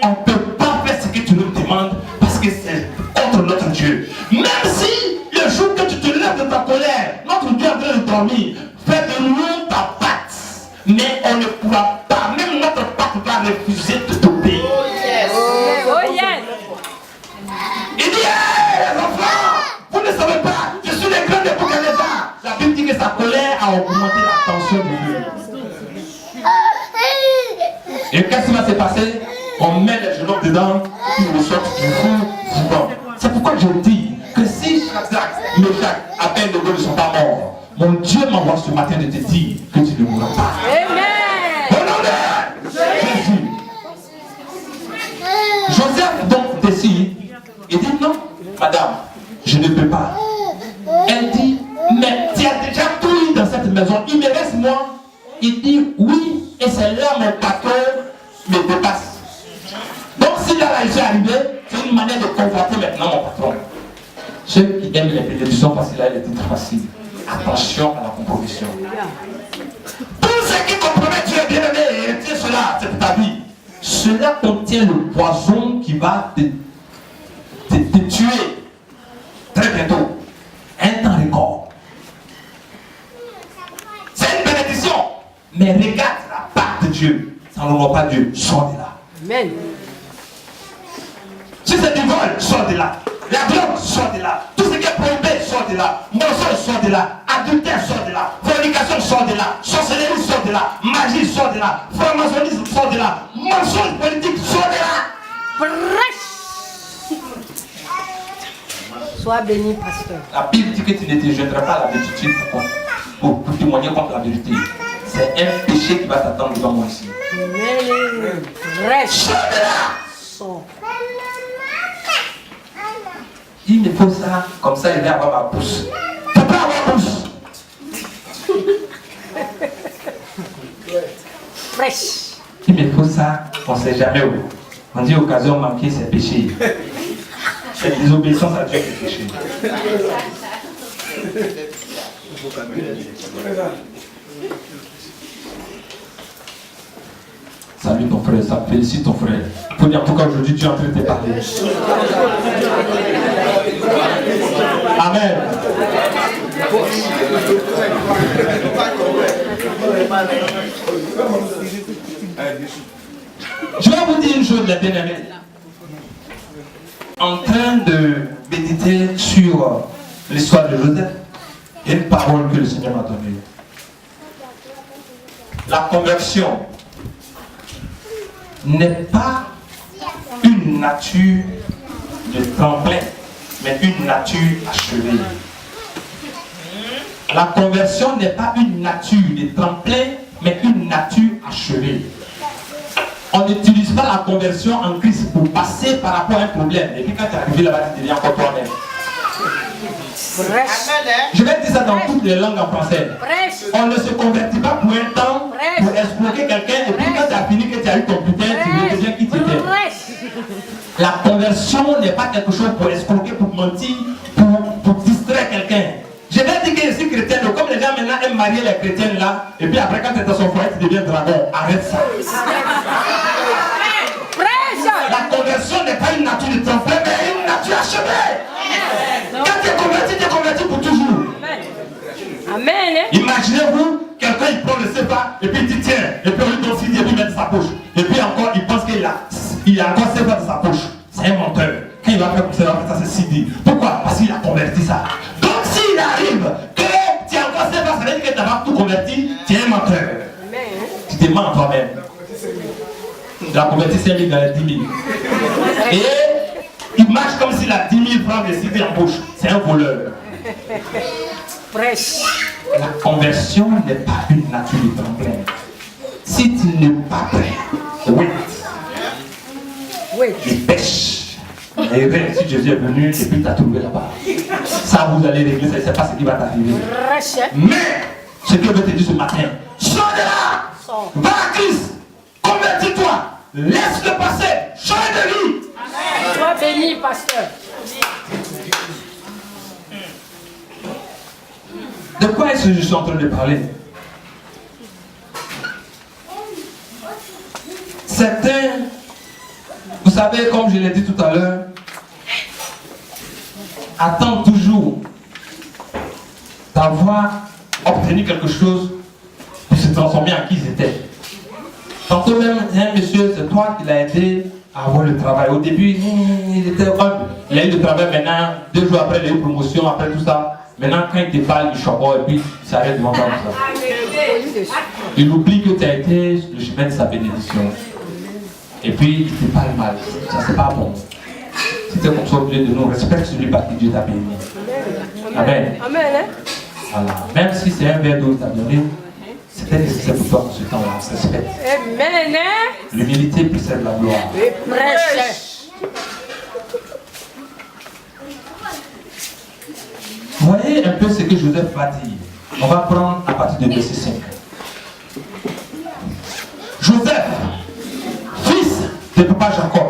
on ne peut pas faire ce que tu nous demandes parce que c'est contre notre Dieu. Même si le jour que tu te lèves de ta colère, notre Dieu est en train de dormir, fais de nous ta patte, mais on ne pourra pas, même notre patte va refuser de t'obéir. Oh yes. Il dit, hey, les enfants, vous ne savez pas, je suis le grand Nebuchadnezzar. La Bible dit que sa colère a augmenté la tension du feu. Et qu'est-ce qui va se passer? On met les genoux dedans, puis on sort du feu. C'est pourquoi je dis que si Shadrach, Meshach, Abednego ne sont pas morts, mon Dieu m'envoie ce matin de te dire que tu ne mourras pas. Amen. Au nom de Jésus. Joseph donc décide, il dit non, madame, je ne peux pas. Elle dit, mais tu as déjà tout eu dans cette maison, il me reste moi. Il dit oui, et c'est là mon patron me dépasse. Donc si là je suis arrivé, c'est une manière de conforter maintenant mon patron. Ceux qui aiment les bénédictions parce qu'il a les titres faciles, attention à la compromission. Tout ce qui compromet, tu es bien aimé et retiens cela, c'est ta vie. Cela contient le poison qui va te tuer très bientôt. Un temps record. C'est une bénédiction. Mais regarde la part de Dieu. Ça ne voit pas Dieu. Sors de là. Amen. Si c'est du vol, sors de là. La drogue, sors de là. Tout ce qui est prohibé, sors de là. Mensonge, sors de là. Adultère, sors de là. Fornication, sors de là. Sorcellerie, sors de là. Magie, sors de là. Franc-maçonnisme, sors de là. Mensonge politique, sors de là. Prêche. Sois béni, pasteur. La Bible dit que tu ne te jetteras pas à la vérité pour témoigner contre la vérité. C'est un péché qui va t'attendre devant moi ici. Amen. Prêche. Sors de là. Sors. Il me faut ça, comme ça il va avoir ma pousse. Tu peux avoir pousse. Prêche. Il me faut ça, on ne sait jamais où. On dit occasion manquée, c'est péché. C'est désobéissance à Dieu qui est péché. Salut ton frère, ça félicite ton frère. Il faut dire pourquoi aujourd'hui Dieu est en train de te parler. Amen. Je vais vous dire une chose, les bien-aimés. En train de méditer sur l'histoire de Joseph, il y a une parole que le Seigneur m'a donnée. La conversion n'est pas une nature de tremplin, mais une nature achevée. La conversion n'est pas une nature de tremplin, mais une nature achevée. On n'utilise pas la conversion en Christ pour passer par rapport à un problème. Et puis quand tu es arrivé là-bas, tu deviens encore toi-même. Je vais dire ça dans toutes les langues en français. On ne se convertit pas pour un temps, pour escroquer quelqu'un, et puis quand tu as fini, que tu as eu ton putain, tu deviens qui tu étais. La conversion n'est pas quelque chose pour escroquer, pour mentir, pour distraire quelqu'un. Je vais dire que je suis chrétien, donc comme les gens maintenant aiment marier les chrétiennes là, et puis après quand tu es dans son foyer, tu deviens dragon. Arrête ça. La conversion n'est pas une nature de tremplin, mais une nature achevée. Quand tu es converti pour toujours. Amen. Imaginez-vous, quelqu'un il prend le CFA et puis il dit tiens, et puis on lui donne 6 et puis il met dans sa poche. Et puis encore, il pense qu'il a encore CFA dans sa poche. C'est un menteur. Quand il va faire comme ça, il va faire ça, c'est CD. Pourquoi? Parce qu'il a converti ça. Donc s'il arrive que tu as encore CFA, ça veut dire que tu n'as pas tout converti, tu es un menteur. Tu te mens toi-même. Tu as converti 5 000 dans les 10 000. Et il marche comme s'il a 10 000 francs de CD en poche. C'est un voleur. Prêche. La conversion n'est pas une nature de tremplin. Si tu n'es pas prêt, wait. Oui. les pêches, les reins. Si Jésus est venu et puis t'as trouvé là-bas, ça vous allez régler, ça, c'est pas ce qui va t'arriver. Fraîche. Mais, ce que je veux te dire ce matin, sors de là, Sors. va à Christ, convertis-toi, laisse-le passer, change de vie. Sois béni, pasteur. De quoi est-ce que je suis en train de parler? Certains, vous savez, comme je l'ai dit tout à l'heure, attendent toujours d'avoir obtenu quelque chose pour se transformer en qui ils étaient. Tantôt même, un monsieur, c'est toi qui l'as aidé à avoir le travail. Au début, il était humble. Il a eu le travail maintenant, 2 jours après, il a eu promotion, après tout ça. Maintenant, quand il te parle, il choque et puis il s'arrête devant toi comme ça. Il oublie que tu as été sur le chemin de sa bénédiction. Et puis, il te parle mal. Ça, c'est pas bon. Si tu es comme ça, obligé de nous respecter celui par qui Dieu t'a béni. Amen. Amen. Hein? Voilà. Même si c'est un verre d'eau que tu as donné, c'était nécessaire pour toi en ce temps-là. Respecte. Amen. Hein? L'humilité précède la gloire. Et fraîche. Voyez un peu ce que Joseph va dire. On va prendre à partir de verset 5. Joseph, fils de papa Jacob,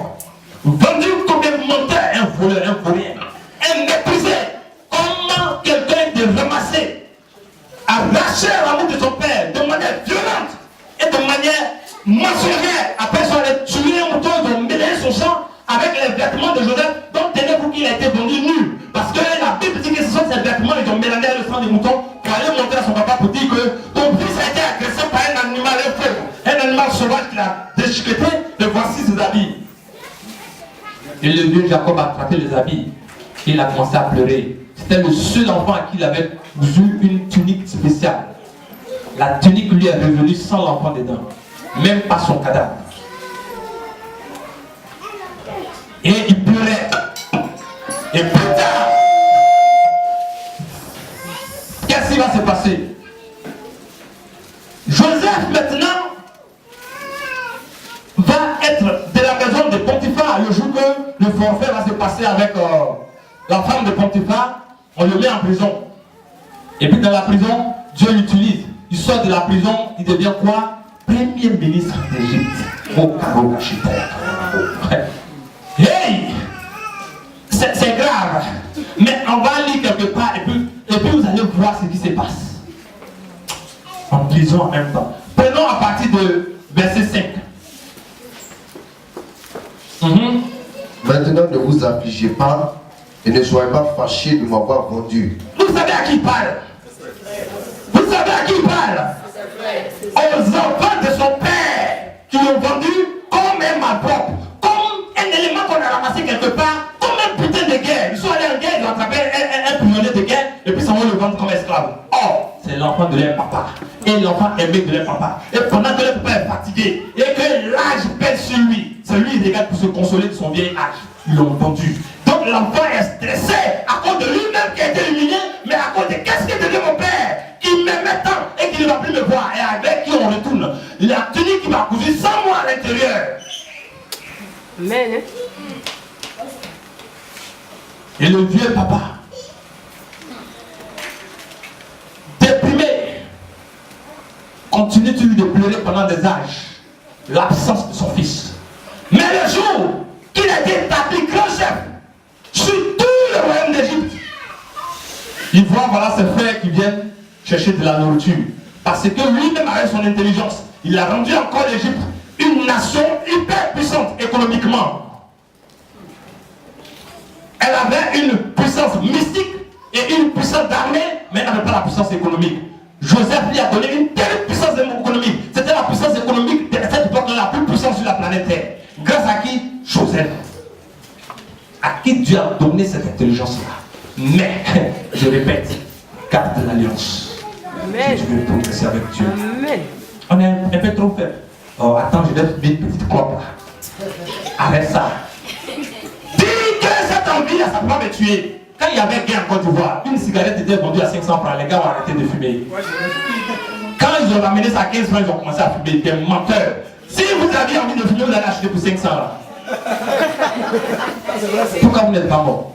vendu comme un menteur, un voleur, un vaurien, un méprisé, comment quelqu'un de ramassé, arraché l'amour de son père de manière violente et de manière mensongère. Après ça, on a tué un mouton, ils ont mélangé son sang avec les vêtements de Joseph, donc tenez-vous qu'il a été vendu nu. Parce que la Bible dit que ce sont ces vêtements, ils ont mélangé le sang du mouton pour aller montrer à son papa pour dire que ton fils a été agressé par un animal, un animal sauvage qui l'a déchiqueté, et voici ses habits. Et le vieux Jacob a attrapé les habits. Il a commencé à pleurer. C'était le seul enfant à qui il avait cousu une tunique spéciale. La tunique lui est revenue sans l'enfant dedans. Même pas son cadavre. Et il pleurait. Et plus tard, qu'est-ce qui va se passer? Joseph maintenant va être de la maison de Potiphar le jour que le forfait va se passer avec la femme de Potiphar. On le met en prison. Et puis dans la prison, Dieu l'utilise. Il sort de la prison, il devient quoi? Premier ministre d'Égypte. Oh, hey! C'est grave. Mais on va lire quelque part et puis vous allez voir ce qui se passe. En prison en même temps. Prenons à partir de verset 5. Maintenant, ne vous affligez pas et ne soyez pas fâchés de m'avoir vendu. Vous savez à qui il parle? Vous savez à qui il parle? Aux enfants de son père qui l'ont vendu comme un malpropre, comme un élément qu'on a ramassé quelque part, comme un putain de guerre. Ils sont allés en guerre, ils ont attrapé un prisonnier de guerre et puis ça va le vendre comme esclave. Or, c'est l'enfant de leur papa et l'enfant aimé de leur papa. Et pendant que leur papa est fatigué et que l'âge pèse sur lui, c'est lui qui regarde pour se consoler de son vieil âge. Ils l'ont vendu. Donc l'enfant est stressé à cause de lui-même qui a été humilié, mais à cause de qu'est-ce que devient mon père qui m'aimait tant et qui ne va plus me voir et avec qui on retourne. La tunique qui m'a cousu sans moi à l'intérieur. Amen. Et le vieux papa, déprimé, continue toujours de pleurer pendant des âges l'absence de son fils. Mais le jour qu'il a été établi grand chef sur tout le royaume d'Égypte, il voit voilà ses frères qui viennent chercher de la nourriture. Parce que lui-même, avec son intelligence, il a rendu encore l'Égypte une nation hyper puissante économiquement. Elle avait une puissance mystique et une puissance d'armée, mais elle n'avait pas la puissance économique. Joseph lui a donné une telle puissance économique. C'était la puissance économique de cette époque-là la plus puissante sur la planète Terre. Grâce à qui? Joseph. À qui Dieu a donné cette intelligence-là. Mais, je répète, garde l'alliance. Amen. Si tu veux progresser avec Dieu. Amen. On est un peu trop faible. Oh, attends, je vais fumer une petite clope là. Arrête ça. Dis que cette envie-là, ça ne peut pas me tuer. Quand il y avait guerre en Côte d'Ivoire, une cigarette était vendue à 500 francs. Les gars ont arrêté de fumer. Quand ils ont ramené ça à 15 francs, ils ont commencé à fumer. Des menteurs. Si vous aviez envie de fumer, vous allez acheter pour 500 là. Pourquoi vous n'êtes pas mort?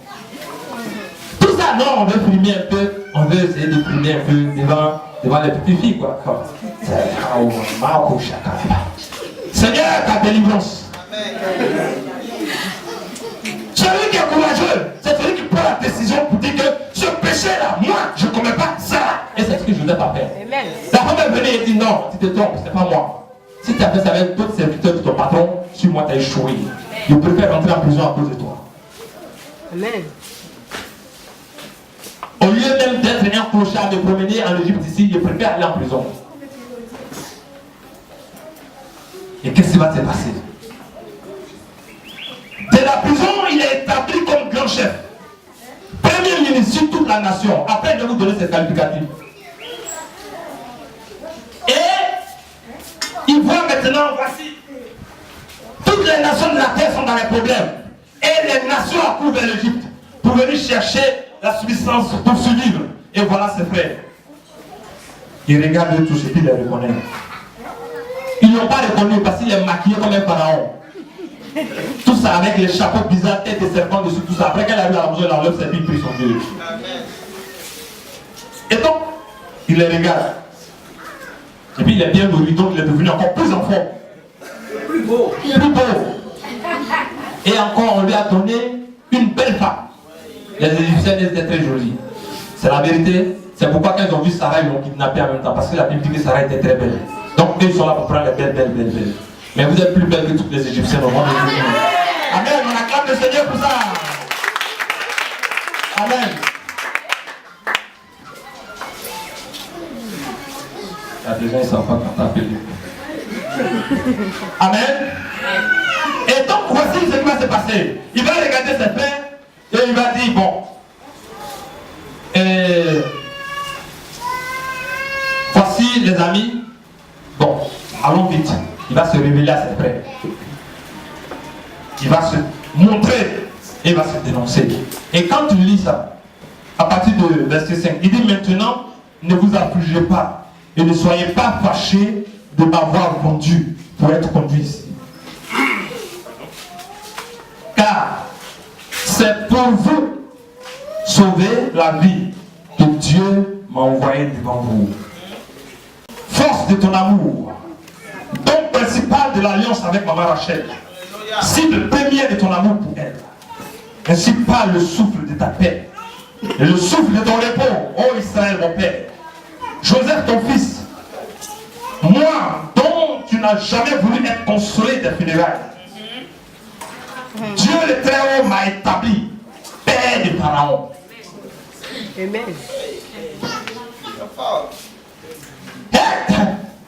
Tout ça, non, on veut primer un peu, on veut essayer de primer un peu devant les petites filles, quoi. Seigneur, ta délivrance. Celui qui est courageux, c'est celui qui prend la décision pour dire que ce péché-là, moi, je ne commets pas ça. Et c'est ce que Joseph a fait. Amen. La femme est venue et dit non, tu te trompes, c'est pas moi. Si tu as fait ça avec d'autres serviteurs de ton patron, sur moi, tu as échoué. Je préfère rentrer en prison à cause de toi. Amen. Au lieu même d'être un clochard de promener en Égypte ici, je préfère aller en prison. Et qu'est-ce qui va se passer? De la prison, il est établi comme grand chef. Premier ministre sur toute la nation. Après, je vais vous donner ses qualificatifs. Et il voit maintenant, voici, toutes les nations de la terre sont dans les problèmes. Et les nations accourent vers l'Égypte pour venir chercher la subsistance pour survivre. Et voilà ses frères. Il regarde tous et puis il les reconnaît. Ils ne l'ont pas reconnu parce qu'il est maquillé comme un pharaon. Tout ça avec les chapeaux bizarres, tête de serpent dessus, tout ça. Après qu'elle arrive à la maison, il enlève ses filles, puis son Dieu. Et donc, il les regarde. Et puis il est bien nourri, donc il est devenu encore plus en forme. Plus beau. Plus beau. Et encore, on lui a donné une belle femme. Les Égyptiennes étaient très jolies. C'est la vérité. C'est pourquoi quand ils ont vu Sarah, ils l'ont kidnappée en même temps. Parce que la Bible dit que Sarah était très belle. Donc eux, ils sont là pour prendre les belles. Mais vous êtes plus belles que toutes les Égyptiennes au monde. Amen. On acclame le Seigneur pour ça. Amen. Il y a des gens qui ne savent pas quand t'appeler. Amen. Et donc voici ce qui va se passer. Il va regarder ses frères et il va dire bon. Voici les amis. Bon, allons vite. Il va se révéler à ses frères. Il va se montrer et il va se dénoncer. Et quand tu lis ça, à partir de verset 5, il dit maintenant, ne vous affligez pas et ne soyez pas fâchés de m'avoir vendu pour être conduit ici. Car c'est pour vous sauver la vie que Dieu m'a envoyé devant vous. Force de ton amour, don principal de l'alliance avec maman Rachel, cible première de ton amour pour elle, ainsi par le souffle de ta paix et le souffle de ton repos, ô Israël mon Père. Joseph ton fils, moi dont tu n'as jamais voulu être consolé des funérailles, Dieu le Très-Haut m'a établi père de Pharaon. Amen.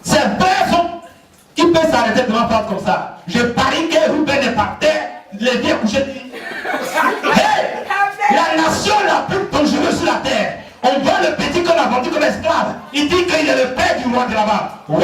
Ces personnes qui peuvent s'arrêter devant une phrase comme ça. Je parie que Ruben est par terre, les vieux couchés. Hey, la nation la plus dangereuse sur la terre. On voit le petit qu'on a vendu comme esclave. Il dit qu'il est le père du roi de là-bas. Wow!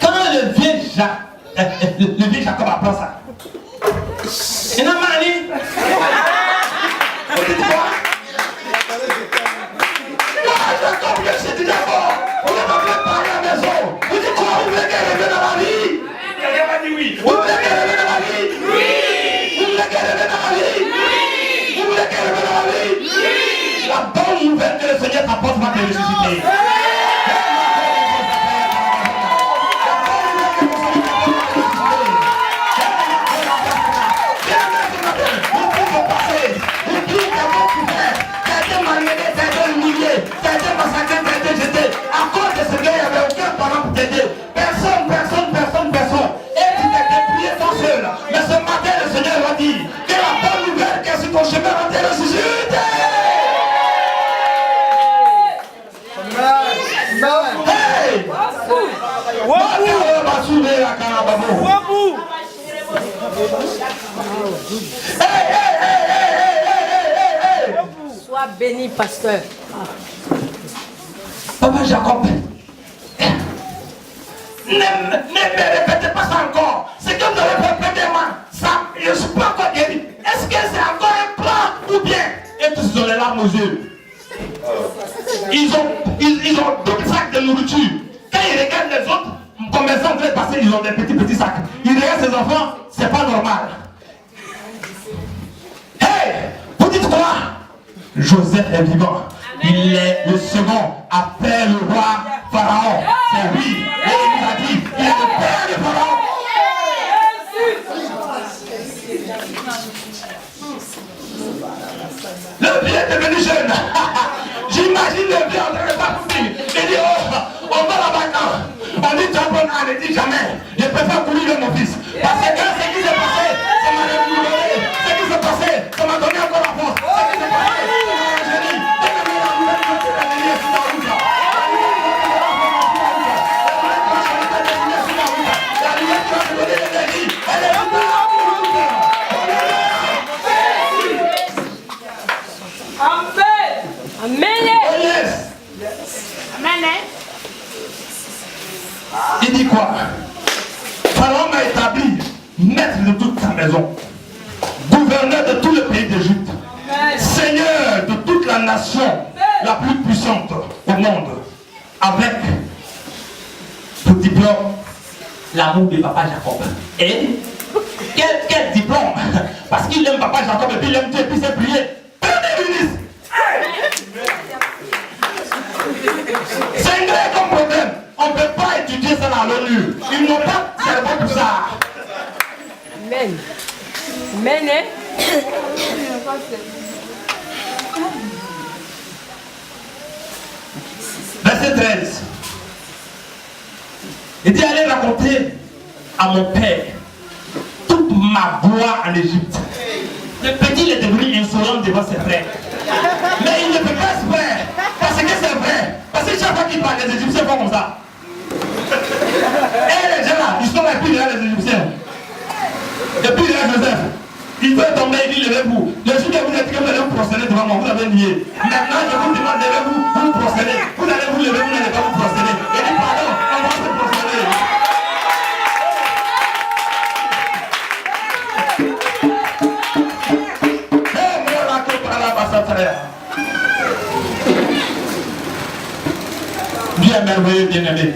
Quand le vieux Jacob apprend ça, il n'a pas dit. Vous dites quoi? Moi, Jacob, je suis déjà mort. On n'a pas fait parler à la maison. Vous dites quoi? Vous voulez qu'elle revienne dans la vie? Quelqu'un m'a dit oui. Vous voulez qu'elle revienne dans la vie? Oui. Vous voulez qu'elle revienne dans la vie? Oui. Vous voulez qu'elle revienne dans la vie? Oui. La bonne nouvelle que le Seigneur t'apporte va te ressusciter. Sois béni, pasteur. Papa Jacob, me répétez pas ça encore. Ce que vous avez fait premièrement, ça, je ne suis pas encore guéri. Est-ce que c'est encore un plan ou bien? Et tous ils ont les larmes aux yeux. Ils ont 2 sacs de nourriture. Quand ils regardent les autres commerçants en train de passer, ils ont des petits sacs. Ils regardent ces enfants, c'est pas normal. Hey, vous dites quoi? Joseph est vivant. Il est le second après le roi Pharaon. C'est lui. Et il nous a dit, il est le père de Pharaon. Le vieux est devenu jeune. J'imagine le vieux en train de s'appuyer. Il dit, oh, on va là-bas. On dit, tu as bon âne, il dit jamais. Je préfère courir mon fils. Parce que ce qui s'est passé, ça m'a révélé. Ce qui s'est passé, ça m'a donné encore la force. Ce qui s'est passé, ça m'a rajeuni. Il dit quoi? Pharaon m'a établi maître de toute sa maison, gouverneur de tout le pays d'Égypte, seigneur de toute la nation la plus puissante au monde, avec pour diplôme l'amour de papa Jacob. Et quel diplôme? Parce qu'il aime papa Jacob et puis il aime Dieu et puis il sait prier. Premier ministre! C'est un vrai comme problème. On ne peut pas étudier ça dans l'ONU. Ils n'ont pas de cerveau pour ça. Amen. Amen. Verset 13. Il dit, allez raconter à mon père toute ma gloire en Égypte. Le petit il est devenu insolent devant ses frères. Mais il ne peut pas se faire. Parce que c'est vrai. Parce que chaque fois qu'il parle, les Égyptiens font comme ça. Et les gens là, ils sont là et puis les Égyptiens. Et puis il y a Joseph. Il veut tomber, il dit levez-vous. Le jour que vous êtes que vous allez vous procéder devant moi, vous avez nié. Maintenant je vous demande, levez-vous, vous procédez. Vous allez vous lever, vous n'allez pas vous procéder. Il dit pardon, on va se procéder. Dieu est merveilleux, bien-aimé.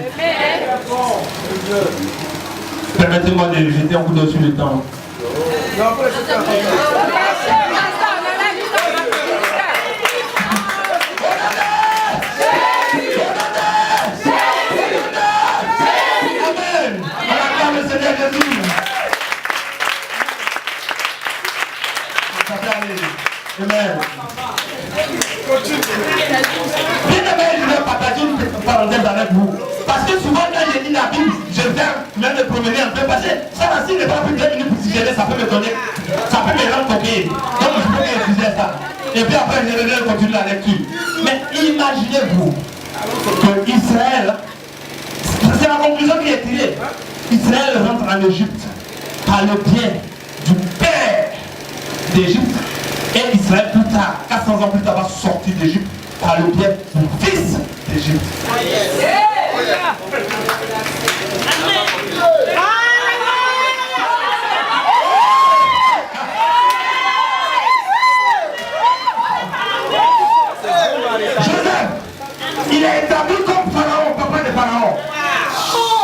Permettez-moi de jeter un coup d'œil sur le temps. Amen. Acclame le Seigneur Jésus. Amen. Bien-aimé, je vais partager une petite parenthèse avec vous. Parce que souvent quand je lis la Bible, je viens même me promener un peu. Parce que ça, si n'est pas plus de 2 minutes pour digérer, ça peut me donner, ça peut me rendre coquille. Donc je peux utiliser ça. Et puis après, je vais continuer la lecture. Mais imaginez-vous que Israël, c'est la conclusion qui est tirée. Israël rentre en Égypte par le biais du père d'Égypte. Et Israël plus tard, 400 ans plus tard, va sortir d'Égypte par le biais du fils d'Égypte. Joseph, il est établi comme Pharaon, papa de Pharaon.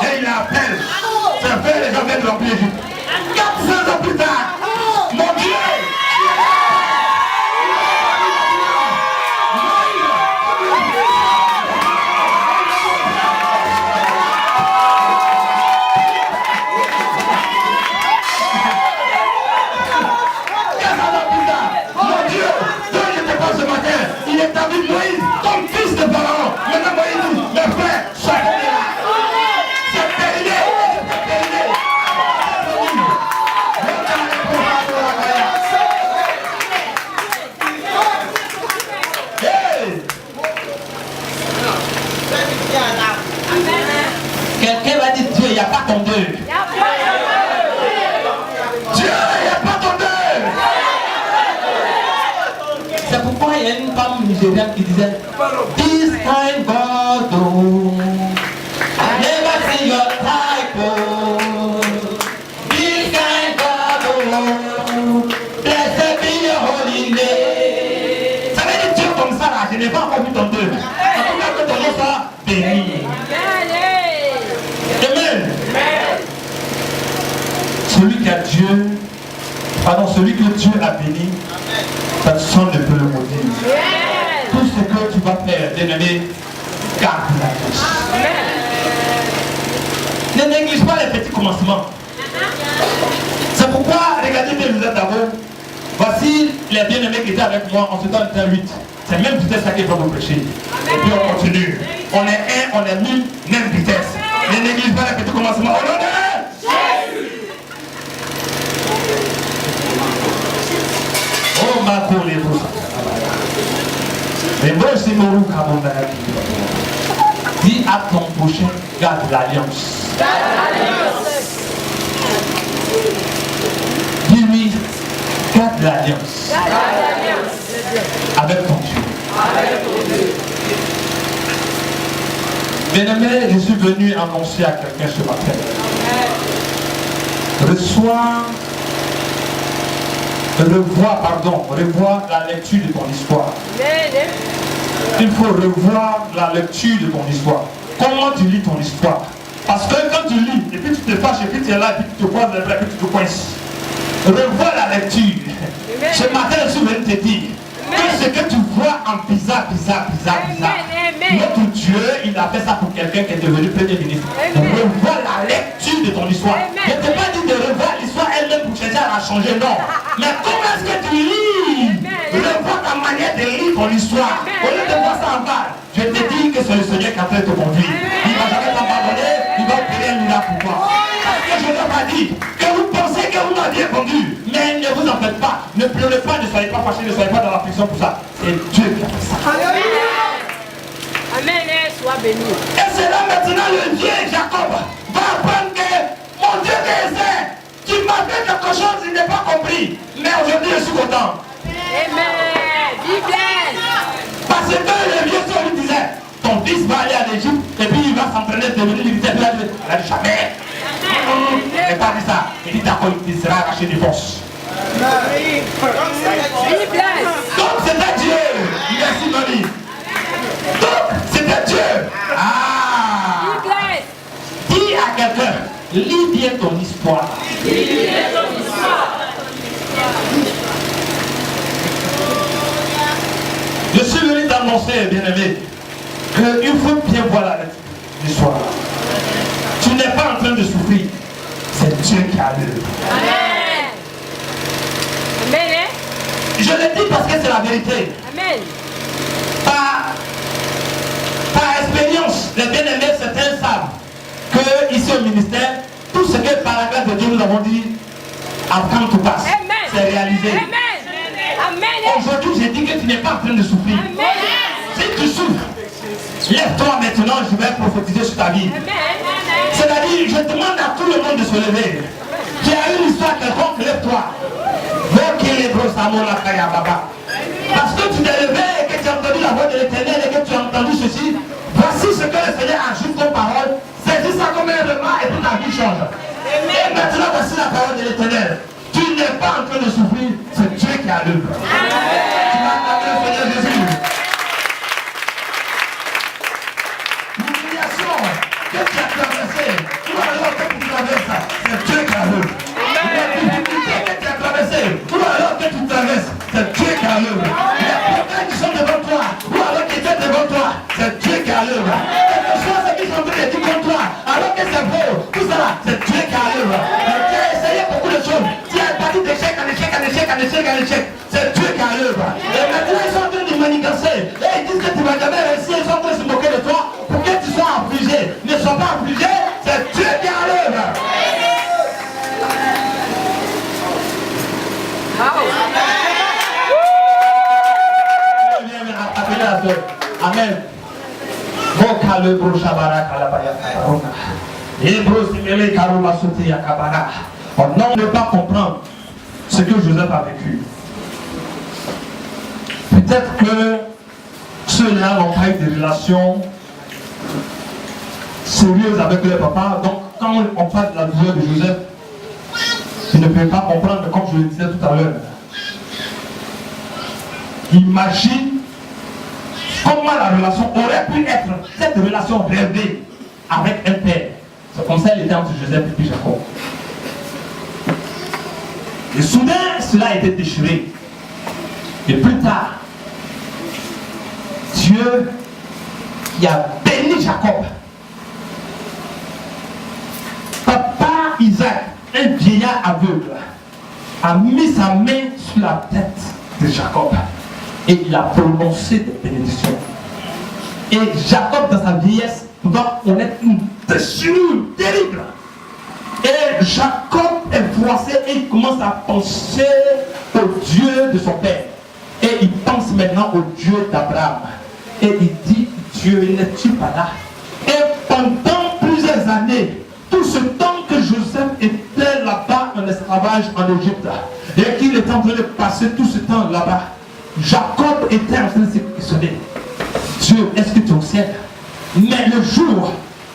Et il appelle ses frères et gens de remplir l'Égypte. 400 ans plus tard, mon Dieu! Il établit Moïse comme fils de Pharaon. Maintenant Moïse dit, mes frères, sortez là. C'est terminé. C'est terminé. Hey. Quelqu'un va dire Dieu, il n'y a pas ton Dieu. Dieu, il n'y a pas ton Dieu. C'est pourquoi il y a une femme nigériane qui disait This kind God, oh, I never see your time. celui que Dieu a béni, personne ne peut le maudire. Tout ce que tu vas faire, bien-aimé, garde la grâce. Ne néglige pas les petits commencements. C'est pourquoi, regardez bien Joseph d'abord. Voici les bien-aimés qui étaient avec moi en ce temps, on était 8. C'est même vitesse à qui va vous prêcher. Et puis on continue. On est 1, on est 1000, même vitesse. Ne néglige pas les petits commencements. Au nom de Jésus. Oh ma cour les beaux. Mais moi c'est mon loup à mon âme. Dis à ton prochain, garde l'alliance. Dis-lui, garde l'alliance. Avec ton Dieu. Bien-aimé, je suis venu annoncer à quelqu'un ce matin. Revois la lecture de ton histoire. Il faut revoir la lecture de ton histoire. Comment tu lis ton histoire? Parce que quand tu lis, et puis tu te fâches, et puis tu es là, et puis tu te croises les bras, et puis tu te coinces. Revois la lecture. Ce matin, je suis venu te dire que ce que tu vois en bizarre. Notre Dieu, il a fait ça pour quelqu'un qui est devenu premier ministre. Revois la lecture de ton histoire. Je ne t'ai pas dit de revoir l'histoire elle-même pour chercher à la changer, non. Mais comment est-ce que tu lis? Revois ta manière de lire ton histoire. Au lieu de voir ça en bas, je te dis que c'est le Seigneur qui a fait te conduire. Il ne va jamais t'abandonner, il va opérer un miracle pour toi. Parce que je ne t'ai pas dit que vous pensez que vous m'aviez conduit. Mais ne vous en faites pas. Ne pleurez pas, ne soyez pas fâchés, ne soyez pas dans l'affliction pour ça. C'est Dieu qui a fait ça. Amen, sois béni. Et c'est là maintenant le Dieu Jacob va apprendre que mon Dieu t'essaie. Tu m'as fait quelque chose, il n'est pas compris. Mais aujourd'hui je suis content. Amen. Vive. Parce que le vieux soeur lui disait, ton fils va aller en Égypte et puis il va s'entraîner de devenir militaire. Il a dit jamais. Il n'a pas dit ça. Il dit d'accord, il sera arraché des forces. Donc c'était Dieu. Merci mamie. Donc c'était Dieu. Dis à quelqu'un, lis bien ton histoire. Je suis venu t'annoncer, bien-aimé, qu'il faut bien voir l'histoire. Tu n'es pas en train de souffrir. C'est Dieu qui a l'œuvre. Amen. Amen. Je le dis parce que c'est la vérité. Amen. Par expérience, les bien-aimés, certains savent que ici au ministère, tout ce que par la grâce de Dieu nous avons dit, après tout passe. C'est réalisé. Amen. Aujourd'hui, j'ai dit que tu n'es pas en train de souffrir. Amen. Si tu souffres, lève-toi maintenant, je vais prophétiser sur ta vie. C'est-à-dire, je demande à tout le monde de se lever. Tu as une histoire quelconque, lève-toi. Parce que tu t'es levé et que tu as entendu la voix de l'Éternel et que tu as entendu ceci, voici ce que le Seigneur ajoute comme parole. Saisis ça comme un repas et puis ta vie change. Et maintenant, voici la parole de l'Éternel. Tu n'es pas en train de souffrir, c'est Dieu qui a l'œuvre. Tu vas acclamer le Seigneur Jésus. L'humiliation que tu as traversée, ou alors que tu traverses, c'est Dieu qui a l'œuvre. La difficulté que tu as traversée, ou alors que tu traverses, c'est Dieu qui a l'œuvre. Les problèmes qui sont devant toi, ou alors qui étaient devant toi, c'est Dieu qui a l'œuvre. Quel que soit ce qui sont en train de dire contre toi, alors que c'est faux, tout ça, c'est Dieu qui a l'œuvre. Tu as essayé beaucoup de choses. D'échec en échec, c'est Dieu qui a l'œuvre. Et maintenant ils sont en train de manigancer. Et ils disent que tu ne vas jamais réussir, ils sont en train de se moquer de toi pour que tu sois affligé. Ne sois pas affligé, c'est Dieu qui a l'œuvre. Appelez la soeur. Amen. On ne peut pas comprendre ce que Joseph a vécu. Peut-être que ceux-là n'ont pas eu de relation sérieuse avec leur papa. Donc quand on parle de la douleur de Joseph, ils ne peuvent pas comprendre, comme je le disais tout à l'heure. Imagine comment la relation aurait pu être, cette relation rêvée avec un père. C'est comme ça qu'il était entre Joseph et puis Jacob. Et soudain, cela a été déchiré. Et plus tard, Dieu qui a béni Jacob. Papa Isaac, un vieillard aveugle, a mis sa main sur la tête de Jacob et il a prononcé des bénédictions. Et Jacob, dans sa vieillesse, va connaître une déchirure terrible. Et Jacob est froissé et il commence à penser au Dieu de son père. Et il pense maintenant au Dieu d'Abraham. Et il dit, Dieu, n'es-tu pas là? Et pendant plusieurs années, tout ce temps que Joseph était là-bas en esclavage en Égypte, et qu'il était en train de passer tout ce temps là-bas, Jacob était en train de se questionner. Dieu, est-ce que tu es au ciel? Mais le jour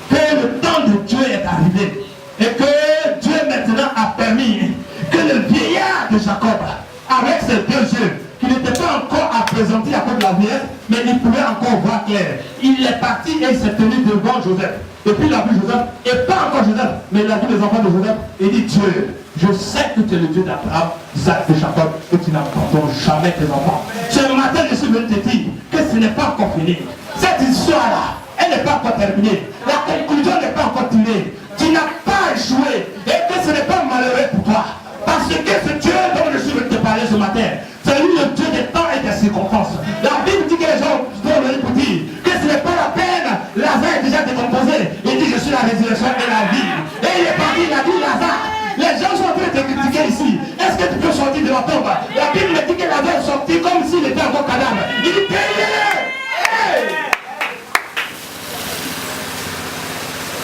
que le temps de Dieu est arrivé, et que Dieu maintenant a permis que le vieillard de Jacob, avec ses deux yeux, qui n'était pas encore à présenter à cause de la vieillesse, mais il pouvait encore voir clair. Il est parti et il s'est tenu devant Joseph. Et puis il a vu Joseph, et pas encore Joseph, mais il a vu les enfants de Joseph, et il dit, Dieu, je sais que tu es le Dieu d'Abraham, Isaac et Jacob, et tu n'abandonnes jamais tes enfants. Ce matin, je suis venu te dire que ce n'est pas encore fini. Cette histoire-là, elle n'est pas encore terminée. La conclusion n'est pas encore tirée. Tu n'as pas échoué, et que ce n'est pas malheureux pour toi. Parce que ce Dieu dont je suis venu te parler ce matin, c'est lui le Dieu des temps et des circonstances. La Bible dit que les gens vont venir pour dire que ce n'est pas la peine. Lazare est déjà décomposé. Il dit, je suis la résurrection et la vie. Et il est parti, il a dit, Lazare, les gens sont en train de te critiquer ici. Est-ce que tu peux sortir de la tombe? La Bible me dit que Lazare est sorti comme s'il était encore cadavre. Il dit, hey!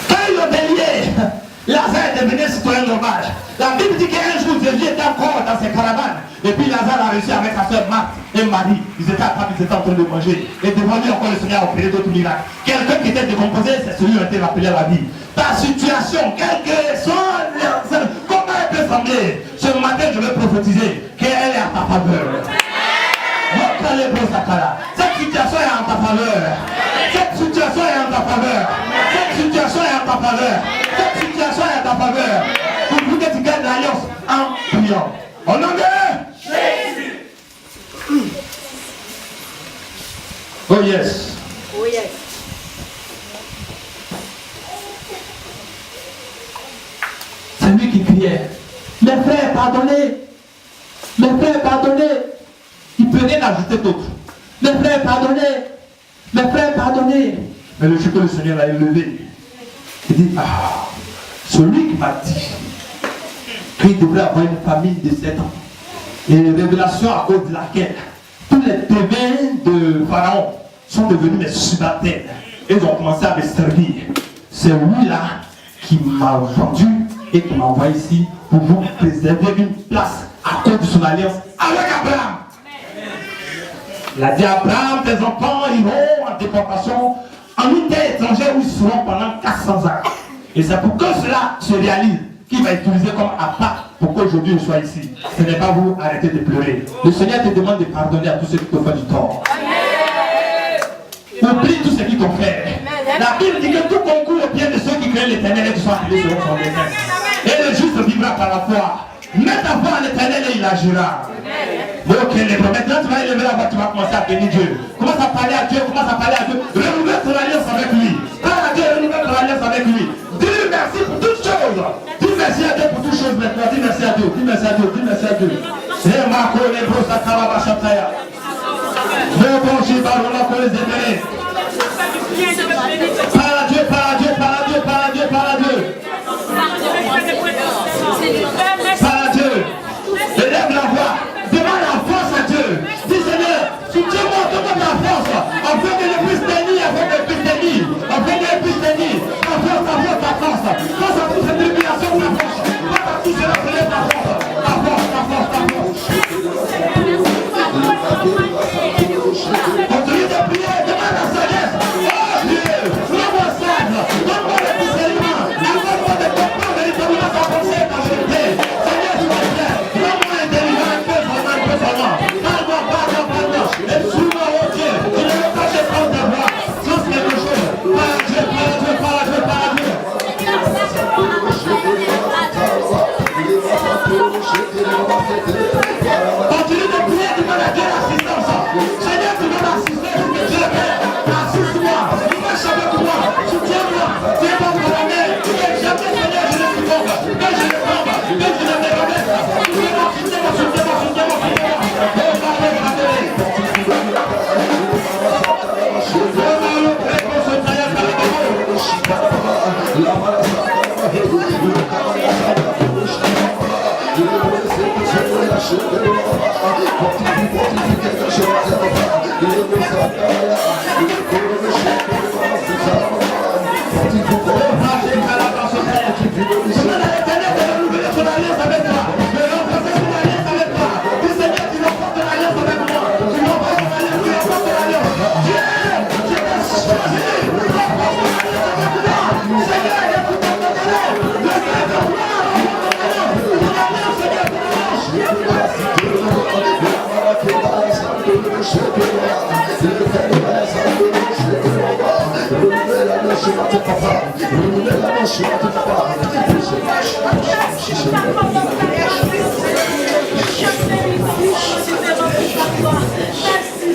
Quand il l'a délié, Lazare est devenu citoyen normal. La Bible dit qu'un jour Jésus était encore dans ses caravanes. Et puis Lazare a réussi avec sa soeur Marthe et Marie. Ils étaient à table, ils étaient en train de manger. Et devant lui encore le Seigneur a opéré d'autres miracles. Quelqu'un qui était décomposé, c'est celui qui a été rappelé à la vie. Ta situation, quelle que soit, comment elle peut sembler, ce matin je vais prophétiser qu'elle est à ta faveur. Cette situation est en ta faveur. Cette situation est en ta faveur. Cette situation est en ta faveur. Cette situation est en ta faveur. Pour vous que tu gagnes l'alliance en priant. Au nom de Jésus. Oh yes. Oh yes. C'est lui qui criait. Mes frères, pardonnez. Mes frères, pardonnez. Il ne peut rien ajouter d'autre. Mes frères, pardonnez. Mes frères, pardonnez. Mais le jour que le Seigneur l'a élevé, il dit, ah, celui qui m'a dit qu'il devrait avoir une famille de 7 ans. Et une révélation à cause de laquelle tous les devins de Pharaon sont devenus mes subalternes. Et ils ont commencé à me servir. C'est lui-là qui m'a vendu et qui m'a envoyé ici pour vous préserver une place à cause de son alliance avec Abraham. Il a dit à Abraham, tes enfants iront en déportation en une terre étrangère où ils seront pendant 400 ans. Et c'est pour que cela se réalise qu'il va utiliser comme appât pour qu'aujourd'hui je sois ici. Ce n'est pas vous, arrêtez de pleurer. Le Seigneur te demande de pardonner à tous ceux qui t'ont fait du tort. Oublie tout ce qu'ils t'ont fait. La Bible dit que tout concourt au bien de ceux qui craignent l'Éternel et qui sont appelés selon son dessein. Et le juste vivra par la foi. Mets ta foi en l'Éternel et il agira. Ok, les bros. Maintenant tu vas élever la voix, tu vas commencer à bénir Dieu. Commence à parler à Dieu, commence à parler à Dieu. Renouvelle ton alliance avec lui. Parle à Dieu, renouvelle ton alliance avec lui. Dis-lui merci pour toutes choses. Dis merci à Dieu pour toutes choses maintenant. Dis merci à Dieu, dis merci à Dieu, dis merci à Dieu. C'est Marco, les bros, ça va Chataya. Le bon Jibar, on a pour les émerger. Parle à Dieu, parle à Dieu, parle à Dieu, parle à Dieu, parle à Dieu. Parle à Dieu. Élève la voix. Demande la force à Dieu. Dis Seigneur, soutiens-moi, donne-moi ta force. Afin que je puisse tenir, afin que je puisse tenir. Afin que je puisse tenir. Ta force, ta force, ta force. Face à toute cette tribulation, ta force. Face à tout cela, relève ta force. Ta force, ta force, ta force. Continue de prier, demande la sagesse. Oh Dieu,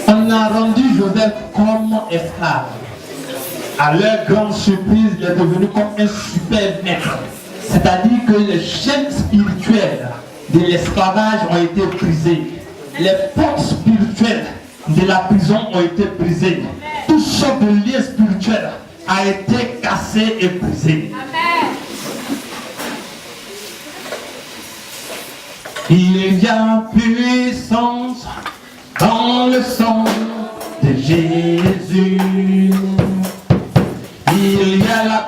On a rendu Joseph comme esclave. À leur grande surprise, il est devenu comme un super maître. C'est-à-dire que les chaînes spirituelles de l'esclavage ont été brisées. Les portes spirituelles de la prison ont été brisées. Tout sorte de liens spirituels a été cassé et brisé. Il y a puissance dans le sang de Jésus. Il y a la